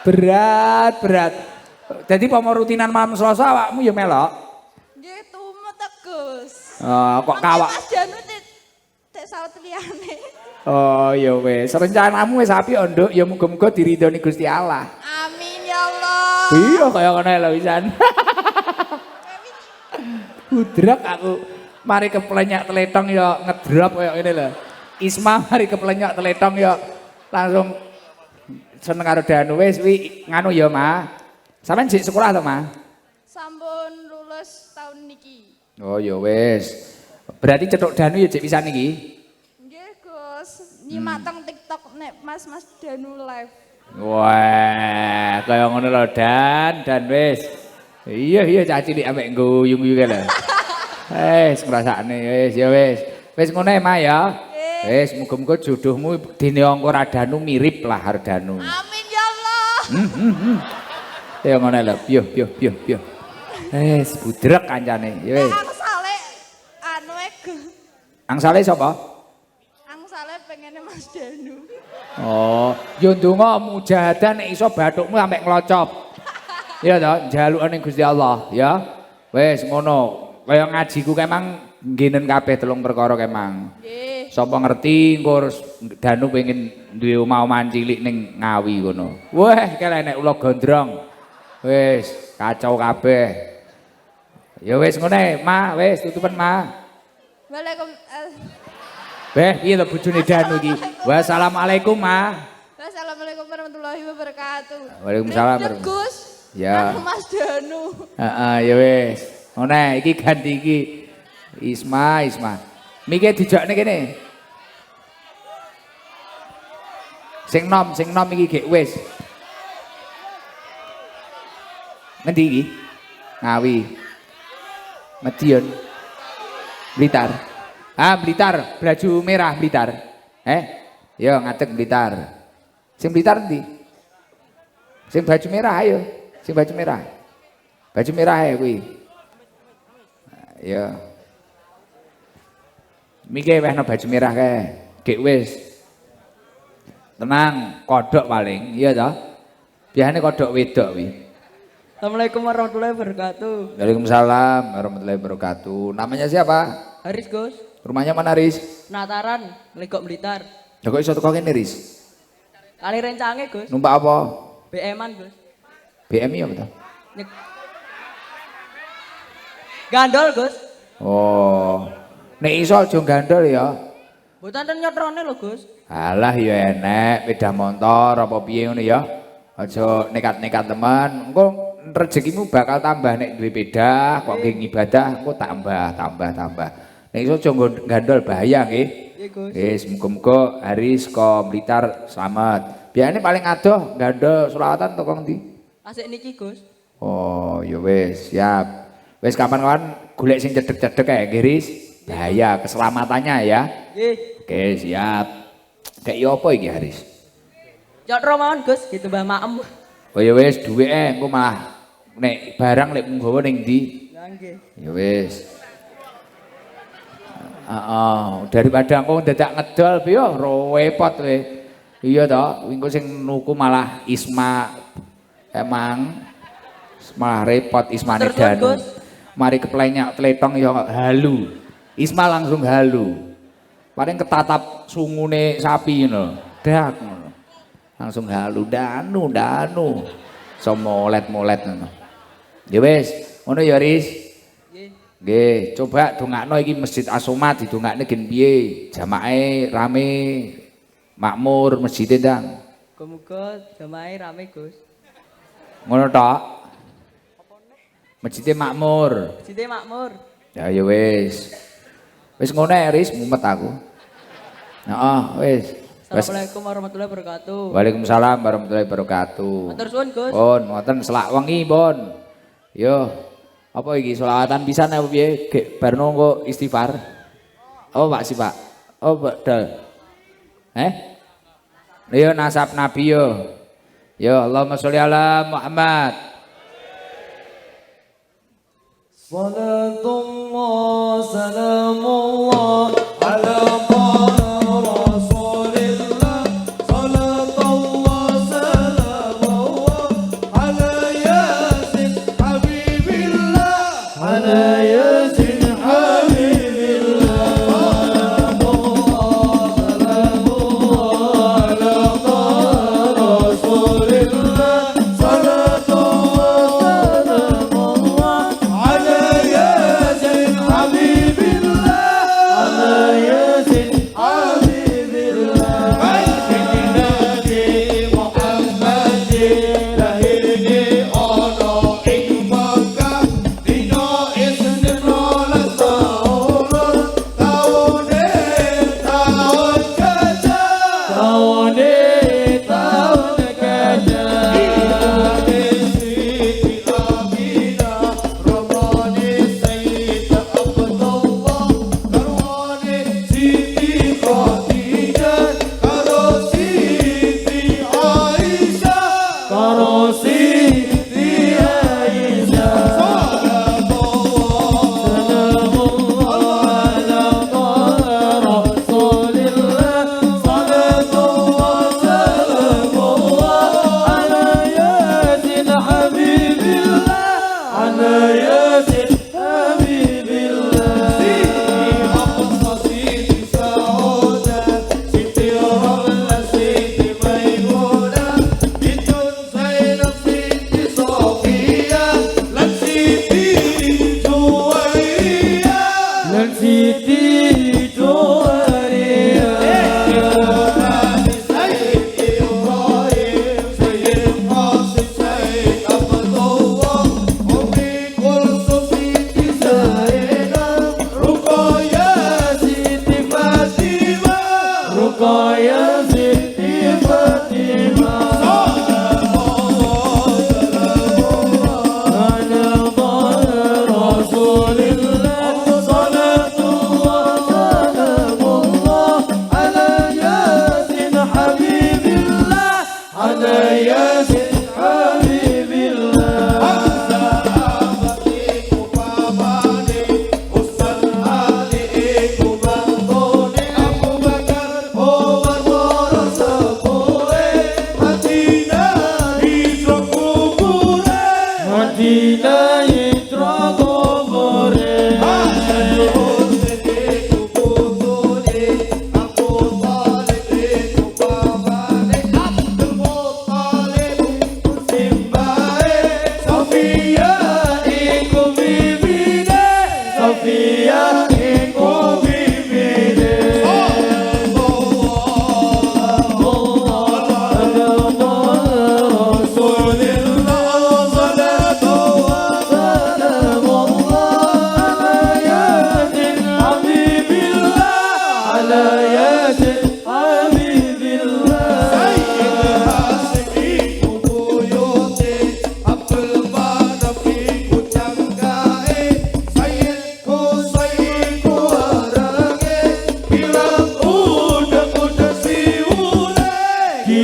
Berat. Jadi pomo rutinan malam Selasa awakmu ya melok. Nggih tumut, Gus. Kok kawak. Mas Danu tek saut liyane. Oh ya wis, rencanamu wis apik nduk, ya muga-muga diridhoni Gusti Allah. Amin ya Allah. Iya kaya ngene lho pisan. Budrek aku mari keplenyak teletong ya ngedrop kaya ngene lho. Isma mari keplenyak teletong ya langsung seneng karo Danu wis wi nganu ya, Ma. Sampeyan sik sekolah to, Ma? Sampun lulus tahun niki. Oh ya wis. Berarti cetuk Danu ya cek pisan iki. Nggih, Gus. Nyimak teng TikTok nek Mas Danu live. Wah, kaya ngono lho dan wis. Iya cah cilik ambek guyung-guyung lho. Ngrasakne wis ya wis. Wis ngono ya, Ma ya. Wis muga-muga jodohmu dene angka ra Danu mirip lah karo Danu. Amin ya Allah. Ya ngono lho, piyo. Budrek kancane. Ya wis. Angsale anu Gus. Angsale sapa? Angsale pengene Mas Danu. Oh, yo ndonga mujahadah nek iso bathukmu sampe nglocop. Iya toh, njalukane Gusti Allah, ya. Wis ngono. Kaya ngajiku kemang ngginen kabeh telung perkara kemang. Nggih. Sapa ngerti engko Danu pengen duwe omah-omahan cilik ning Ngawi kono. Wah, kele nek ula gondrong. Wis kacau kabeh. Ya wis ngono ae, Ma, wis tutupen, Ma. Piye to bojone Danu iki? Wassalamualaikum, Ma. Wassalamualaikum warahmatullahi wabarakatuh. Waalaikumsalam. Gus. Ya. Mas Danu. Heeh, ya wis. Ngono ae, iki ganti iki. Isma. Miki dijakne kene. Sing nom iki gek wis. Ngendi iki? Ngawi. Madiun. Blitar. Blitar, baju merah Blitar. Yo ngadeg Blitar. Sing Blitar endi? Sing baju merah ayo. Sing baju merah. Baju merah ae kuwi. Ya. Miki wehna baju merah kae. Gek wis. Tenang, kodok paling, iya toh? Biasane kodok wedok kuwi. Assalamualaikum warahmatullahi wabarakatuh. Waalaikumsalam warahmatullahi wabarakatuh. Namanya siapa? Haris, Gus. Rumahnya mana, Riz? Nataran, Legok Blitar. Ya kok iso teko kene, Riz? Kali rencange, Gus. Numpak apa? BM-an, Gus. BMI apa toh? Gandol, Gus. Oh. Nek iso aja gandol ya. Mboten ten nyotrone lho, Gus. Alah ya enek sepeda motor apa piye ngono ya. Aja nekat-nekat teman. Engko rezekimu bakal tambah nek duwe sepeda, kok nggih ibadah engko tambah. Nek iso aja gandol bahaya nggih. Nggih, Gus. Wis muga-muga Haris saka Blitar selamat. Biasane paling adoh gandol selawatan teko ndi? Asik niki, Gus. Oh, ya wis, siap. Wis kapan-kapan golek sing cedhek-cedhek kae, nggih, Riz. Bahaya keselamatannya ya. Nggih. Oke, siap. Kayak apa iki, Haris? Nyotro mawon, Gus, gitu Mbah Maem. Oh ya wis, duweke engko malah nek barang lek nggawa ning ndi? Lah nggih. Ya wis. Daripada engko dadak ngedol piye repot kowe. Iya toh, engko sing nuku malah Isma emang malah repot Ismane Terus, Danu. Gus. Mari keplenyak tletong ya halu. Isma langsung halu. Paling ketatap sungune sapi ngono. Dak ngono. Langsung halu danu. Molet ngono. Ya wis, ngono ya Riz. Nggih. Nggih, coba dongakno iki Masjid As-Somad didongakne gen piye? Jamaah rame, makmur masjid ndang. Muga-muga jamahe rame, Gus. Ngono tok. Masjidnya makmur. Masjide makmur. Ya ya wis. Wis ngono ya Riz, mumet aku. Heeh, wis. Assalamualaikum warahmatullahi wabarakatuh. Waalaikumsalam warahmatullahi wabarakatuh. Matur suwun, Gus. Pun, ngoten selak wengi, Pun. Yo. Apa iki selawatan pisan apa piye? Gek bar nunggu istighfar. Oh, Pak sih, Pak. Oh, Dal. Yo nasab Nabi yo. Yo Allahumma sholli ala Muhammad. Salatullah salamullah ala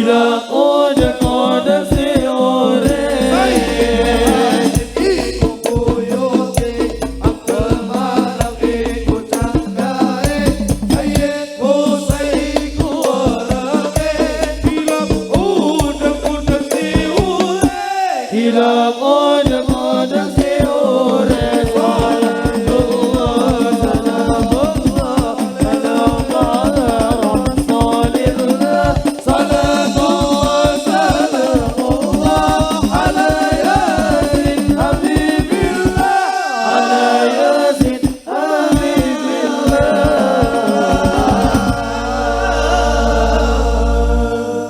Kila koda si ore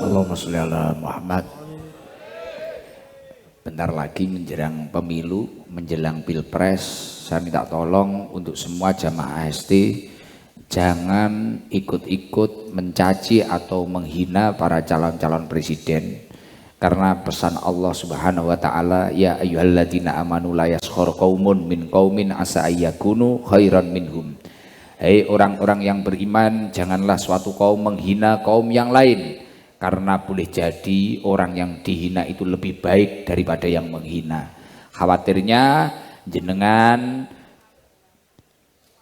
Allahumma sholli ala Muhammad. Bentar lagi menjelang pemilu, menjelang pilpres, saya minta tolong untuk semua jamaah ST jangan ikut-ikut mencaci atau menghina para calon-calon presiden, karena pesan Allah Subhanahu wa taala, ya ayyuhalladzina amanu la yaskhur qaumun min qaumin asa ayyakunu khairan minhum. Hei orang-orang yang beriman, janganlah suatu kaum menghina kaum yang lain, karena boleh jadi orang yang dihina itu lebih baik daripada yang menghina. Khawatirnya jenengan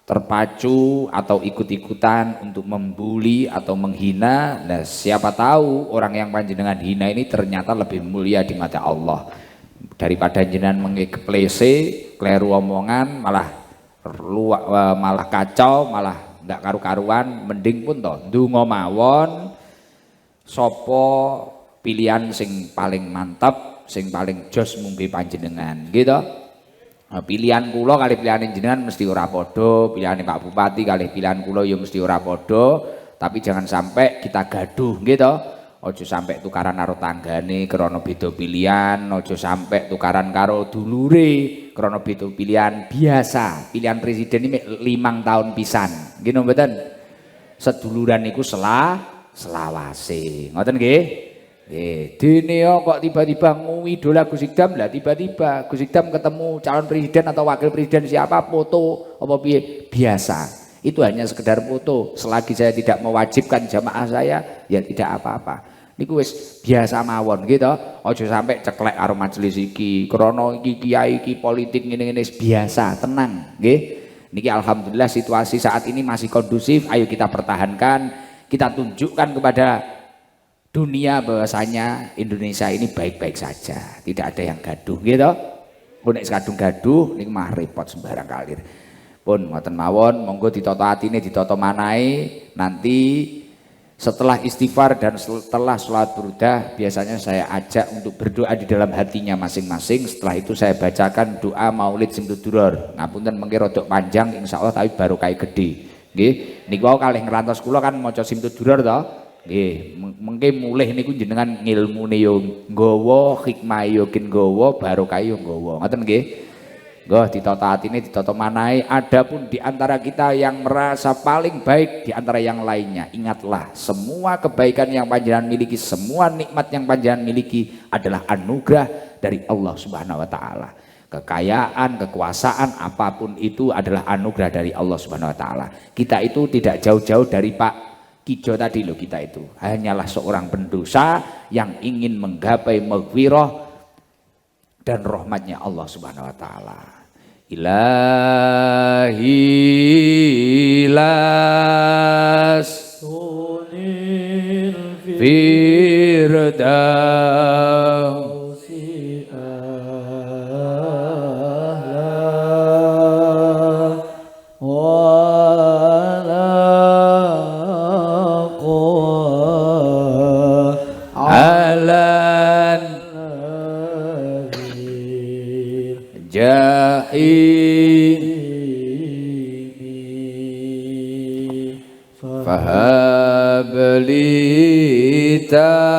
terpacu atau ikut-ikutan untuk membuli atau menghina. Nah, siapa tahu orang yang panjenengan hina ini ternyata lebih mulia di mata Allah. Daripada jenengan mengeplese, kleru omongan, malah kacau, malah nggak karu-karuan, mending pun toh ndonga mawon. Sopo pilihan sing paling mantap, sing paling jos mungkin panjenengan, gitu. Nah, pilihan kula kali pilihan jenengan mesti ora podo, pilihan Pak Bupati kali pilihan kula ya mesti ora podo, tapi jangan sampai kita gaduh, gitu. Ojo sampai tukaran karo tanggane krana beda pilihan, ojo sampai tukaran karo dulure krana beda pilihan. Biasa, pilihan presiden ini 5 tahun pisan, gitu mboten? Seduluran iku selawase, ngoten nggih? Dene kok tiba-tiba ngidola Gus Ikdam, lah tiba-tiba Gus Ikdam ketemu calon presiden atau wakil presiden siapa foto apa piye, biasa. Itu hanya sekedar foto, selagi saya tidak mewajibkan jamaah saya ya tidak apa-apa. Niku wis biasa mawon gitu. Ojo sampai ceklek karo majelis iki, krana iki kiai iki politik ngene-ngene, biasa, tenang nggih. Niki alhamdulillah situasi saat ini masih kondusif, ayo kita pertahankan. Kita tunjukkan kepada dunia bahwasanya Indonesia ini baik-baik saja, tidak ada yang gaduh gitu. Nek kadung gaduh niku mah repot sembarang kalir. Pun ngoten mawon, monggo ditata atine, ditata manahe. Nanti setelah istighfar dan setelah sholat burdah biasanya saya ajak untuk berdoa di dalam hatinya masing-masing. Setelah itu saya bacakan doa Maulid Simtuduror. Ngapunten mengki rada panjang insyaallah tapi barokah gede. Nggih, niku kalih ngrantos kula kan maca Simtuduror to. Nggih, mengki mulih niku jenengan ngilmune yo nggawa, hikmahe yo kin nggawa, barokah yo nggawa. Ngoten nggih. Nggih, ditata atine, ditata manahe. Adapun di antara kita yang merasa paling baik di antara yang lainnya, ingatlah semua kebaikan yang panjenengan miliki, semua nikmat yang panjenengan miliki adalah anugerah dari Allah Subhanahu wa taala. Kekayaan, kekuasaan, apapun itu adalah anugerah dari Allah Subhanahu wa taala. Kita itu tidak jauh-jauh dari Pak Kijo tadi loh, kita itu hanyalah seorang pendosa yang ingin menggapai maghfirah dan rahmatnya Allah Subhanahu wa taala. Ilahi las firdausi fahabli taufiq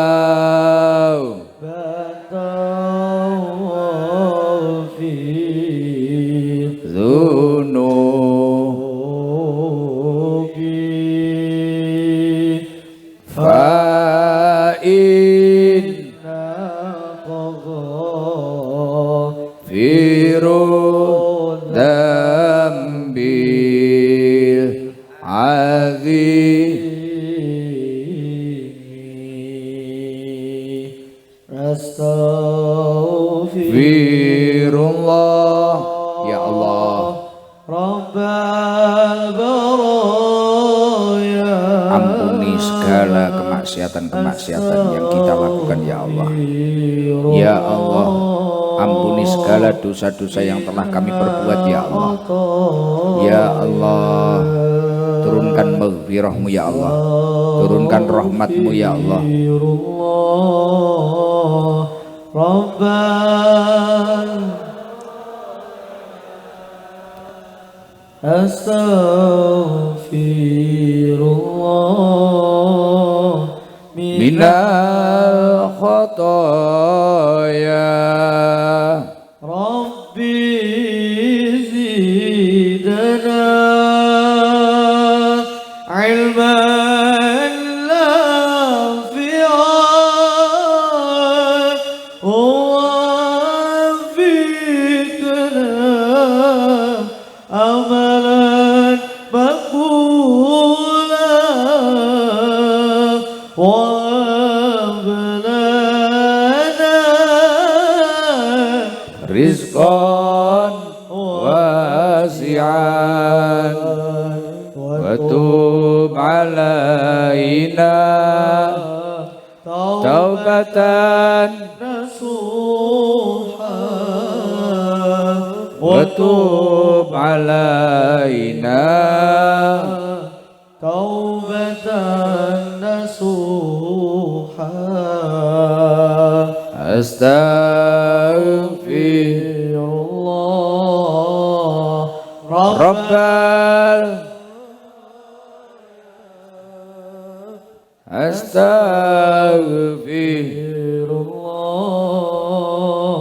dhunubi fa inna firu dambil azim Firullah. Ya Allah, Rabbal baraya, ampuni segala kemaksiatan-kemaksiatan yang kita lakukan ya Allah. Ya Allah, ampuni segala dosa-dosa yang telah kami perbuat ya Allah. Ya Allah, turunkan maghfirahmu ya Allah, turunkan rahmatmu ya Allah. Rabbal astaghfirullah Minal khotoya. Rabbi zidna ilman nafi'an wa fikna amalan maqbulan wa Rizqan wasi'an wa tub alaina taubatan wa tub alaina taubatan nasuha astaghfirullah Rabbal astaghfirullah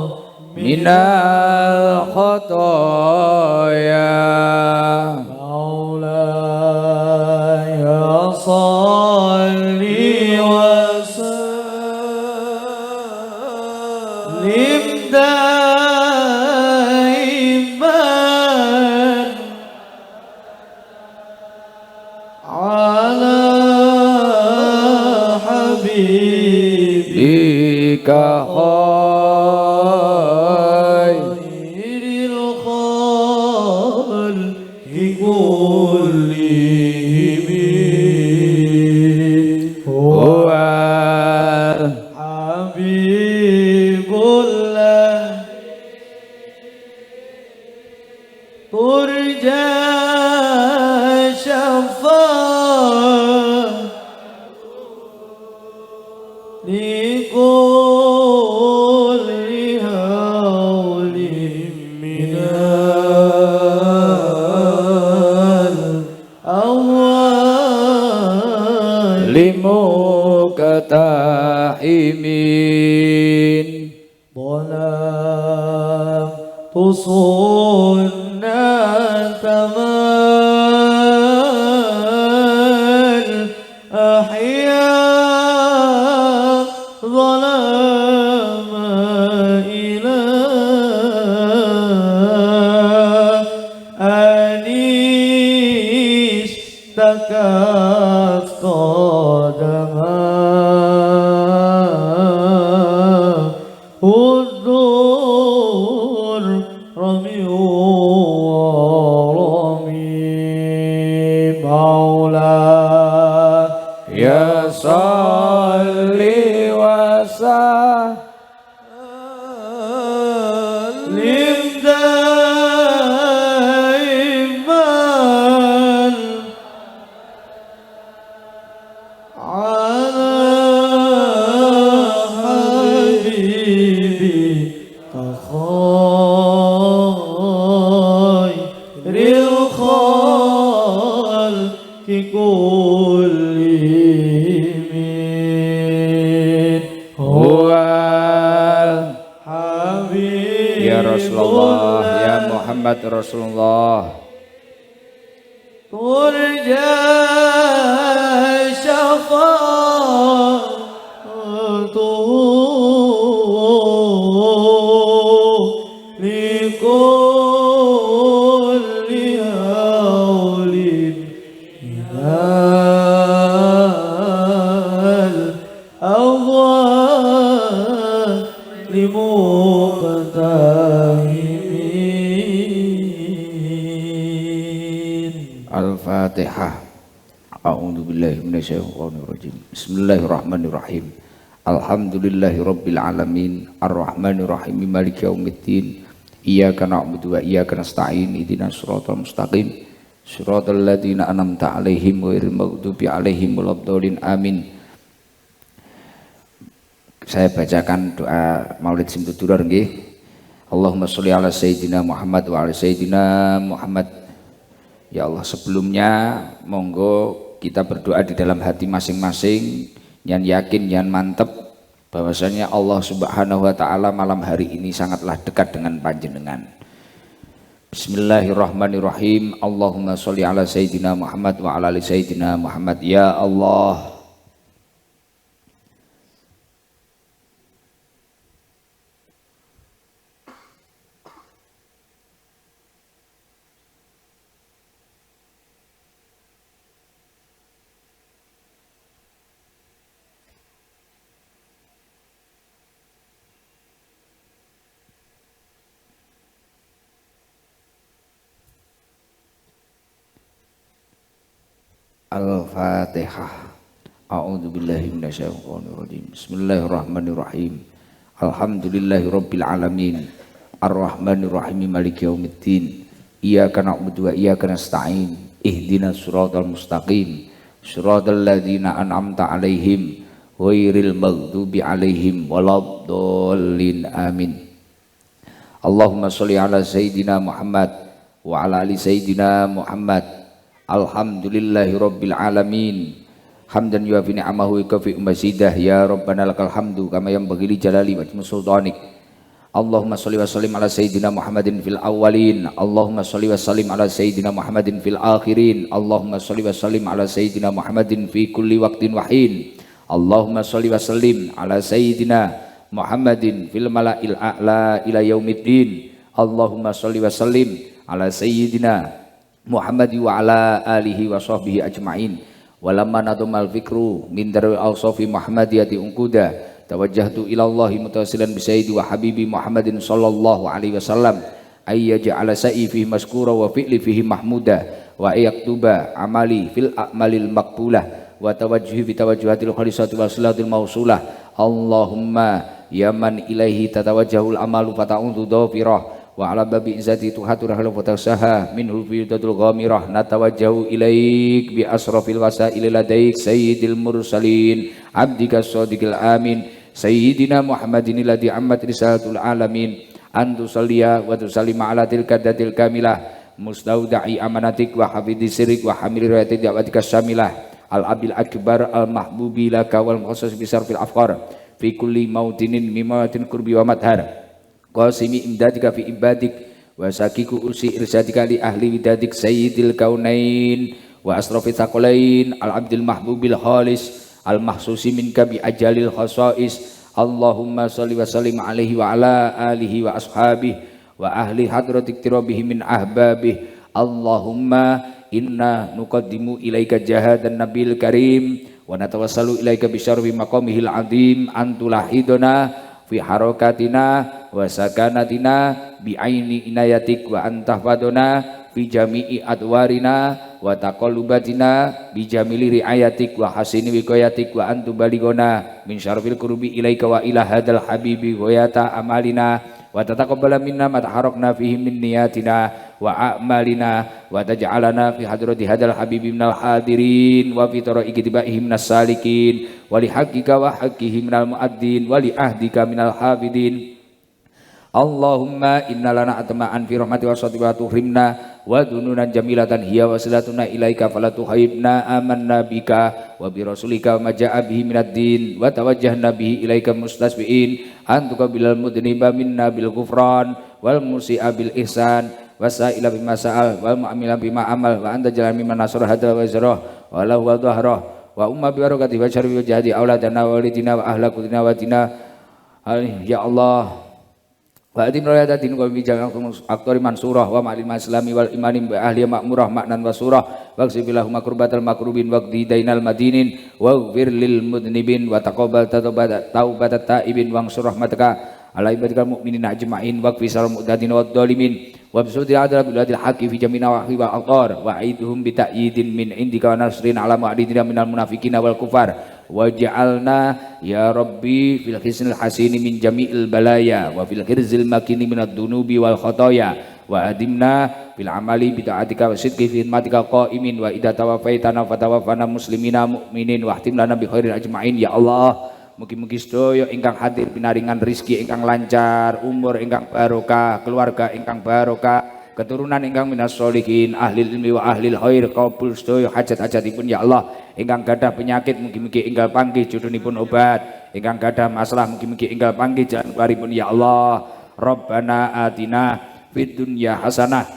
minal khotoya. Maulaya salli wa sallim daiman ala habibika khairil khalqi kullihim Huwa Habibullah turja syafa'ah likulli hawlin minal awal limukatahimin ظلام تصنع تمال أحياء ظلام إلى أنيس تكات قدما الدور رمي ورمي مولا ya salli wa sallim daiman ala habibika khairil khalqi kullihim huwal habib ya Rasulullah ya Muhammad Rasulullah turja syafa'atuhu likulli hawlin minal awal مقتحمين. Al-Fatihah. A'udzu billahi minasyaitonir rajim. Bismillahirrahmanirrahim. Alhamdulillahirabbil alamin. Arrahmanir rahim. Maliki yaumiddin. Iyyaka na'budu wa iyyaka nasta'in. Ihdinas siratal mustaqim. Siratal ladzina an'amta 'alaihim ghairil maghdubi 'alaihim waladdallin. Amin. Saya bacakan doa Maulid Simtudurar nggih. Allahumma sholli ala sayyidina Muhammad wa ala sayyidina Muhammad. Ya Allah, sebelumnya monggo kita berdoa di dalam hati masing-masing yang yakin, yang mantep bahwasanya Allah Subhanahu wa taala malam hari ini sangatlah dekat dengan panjenengan. Bismillahirrahmanirrahim. Allahumma sholli ala sayyidina Muhammad wa ala ali sayyidina Muhammad. Ya Allah, Al-Fatihah. A'udzu billahi minasyaitonir rajim. Bismillahirrahmanirrahim. Alhamdulillahirabbil alamin. Arrahmanir rahim. Maliki yaumiddin. Iyyaka na'budu wa iyyaka nasta'in. Ihdinas siratal mustaqim. Siratal ladzina an'amta 'alaihim ghairil maghdubi 'alaihim waladdallin. Amin. Allahumma sholli ala sayyidina Muhammad wa ala ali sayyidina Muhammad. Alhamdulillahi rabbil alamin. Hamdan yuafi ni'amahu wa kafi umasidah. Ya Rabbana lakal hamdu kama yanbaghi li jalali wajhi sultanik. Allahumma sholli wa sallim ala sayyidina Muhammadin fil awwalin. Allahumma sholli wa sallim ala sayyidina Muhammadin fil akhirin. Allahumma sholli wa sallim ala sayyidina Muhammadin fi kulli waqtin wa hin. Allahumma sholli wa sallim ala sayyidina Muhammadin fil mala'il a'la ila yaumiddin. Allahumma sholli wa sallim ala sayyidina Muhammad wa ala alihi wa sahbihi ajma'in. Walamma nadumal fikru min darul awsafi Muhammadiyati unquda tawajjahtu ila Allahi mutawassilan bi sayyidi wa habibi Muhammadin sallallahu alaihi wasallam ay yaj'ala sa'i fihi maskura wa fi'li fihi mahmuda wa yaktuba amali fil a'malil maqbulah wa tawajjuhi fi tawajjuhatil khalisati wa salatil mausulah. Allahumma ya man ilaihi tatawajjahul amalu fata'udhu dhafirah wa ala babi izzati tuhatur halu fatasaha minhu fi yudadul ghamirah natawajjahu ilaik bi asrafil wasail ladaik sayyidil mursalin abdika shadiqil amin sayyidina Muhammadin alladhi ammat risalatul alamin antu salliya wa tusallima ala tilka datil kamilah mustauda'i amanatik wa hafidhi sirik wa hamil riwayati da'watika syamilah al abil akbar al mahbubi laka wal mukhasas bisarfil afkar fi kulli mautinin mimawatin kurbi wa madhar qasimi imdadika fi ibadik wa sakiku usi irsadika li ahli widadik sayyidil kaunain wa asrafi thaqalain al abdil mahbubil khalis al mahsusi minka bi ajalil khasais. Allahumma sholli wa sallim alaihi wa ala alihi wa ashabihi wa ahli hadratik tirabihi min ahbabih. Allahumma inna nuqaddimu ilaika jahadan nabil karim wa natawassalu ilaika bi syarfi maqamihil azim antulahidona fi harakatina wa sakanatina bi aini inayatik wa antahfadona fi jami'i adwarina wa taqallubatina bi jamili riayatik wa hasini wiqayatik wa antubaligona min syarfil qurubi ilaika wa ila hadal habibi wayata amalina wa tataqabbala minna ma taharrakna fihi min niyatina wa a'malina wa taj'alana fi hadrati hadal habibi minal hadirin wa fi tara'iqi tibaihi minas salikin wa li haqqika wa haqqihi minal mu'addin wa li ahdika minal hafidin. Allahumma inna lana atma'an fi rahmati wa sati wa tuhrimna wa dununan jamilatan hiya wasilatuna ilaika falatuhaibna amanna bika wa bi rasulika wa maja'a bihi minad din wa tawajjahna bihi ilaika mustasbi'in antuka bilal mudniba minna bil ghufran wal musi'a bil ihsan wasaila bima sa'al wal mu'amila bima amal wa anta jalan mimman nasara hadha wa zarah wa lahu wa dhahrah wa umma bi barakati wa syarri wa jahdi auladana wa walidina wa ahlakutina wa dina. Ya Allah wa adim royadatin wa bijang aktori mansurah wa ma'lil maslami wal imanim wa ahli ma'murah maknan wa surah wa ksibilahum makrubatal makrubin wa qdi dainal madinin wa ghfir lil mudnibin wa taqabbal taubatat taibin wa ansur rahmataka ala ibadikal mu'minina ajma'in wa qfisal mu'tadin wa dhalimin wa bisudil adla biladil haqqi fi jamina wa wal aqtar wa aiduhum bi ta'yidin min indika wa nasrin ala ma'adidina minal munafiqina wal kufar waj'alna ya rabbi fil hisnil hasini min jami'il balaya wa fil khirzil makini minad dunubi wal khotoya wa adimna fil amali bi ta'atika wa sidqi fi himmatika qa'imin wa idza tawafaitana fatawaffana muslimina mu'minin wa ahtim lana bi khairil ajma'in ya Allah. Mugi-mugi sedaya ingkang hadir pinaringan rezeki ingkang lancar, umur ingkang barokah, keluarga ingkang barokah, keturunan ingkang minas sholihin, ahli ilmi wa ahli khair, kabul sedaya hajat-hajatipun ya Allah. Ingkang gadah penyakit mugi-mugi enggal panggih judunipun obat, ingkang gadah masalah mugi-mugi enggal panggih jalan keluaripun ya Allah. Rabbana atina fid dunya hasanah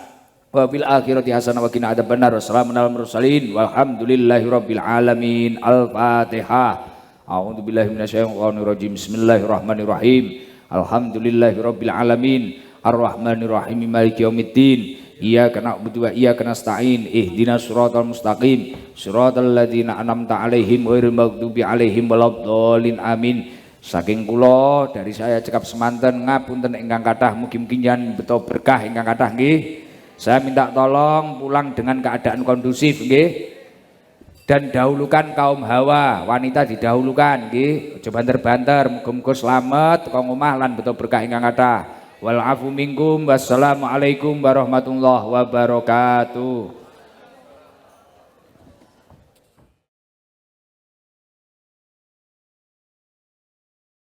wa fil akhirati hasanah wa qina adzabannar. Wassalamun alal mursalin walhamdulillahi rabbil alamin. Al-Fatihah. A'udzu billahi minasyaitonir rajim. Bismillahirrahmanirrahim. Alhamdulillahirabbil alamin. Arrahmanir rahim. Maliki yaumiddin. Iyyaka na'budu wa iyyaka nasta'in. Ihdinas siratal mustaqim. Siratal ladzina an'amta 'alaihim ghairil maghdubi 'alaihim waladdallin. Amin. Saking kula dari saya cekap semanten ngapunten ingkang kathah mugi-mugi njen beto berkah ingkang kathah nggih. Saya minta tolong pulang dengan keadaan kondusif nggih. Dan dahulukan kaum hawa, wanita didahulukan nggih, aja banter-banter, muga-muga slamet teko omah lan beto berkah ingkang kathah. Wal afu minkum, wassalamualaikum warahmatullahi wabarakatuh.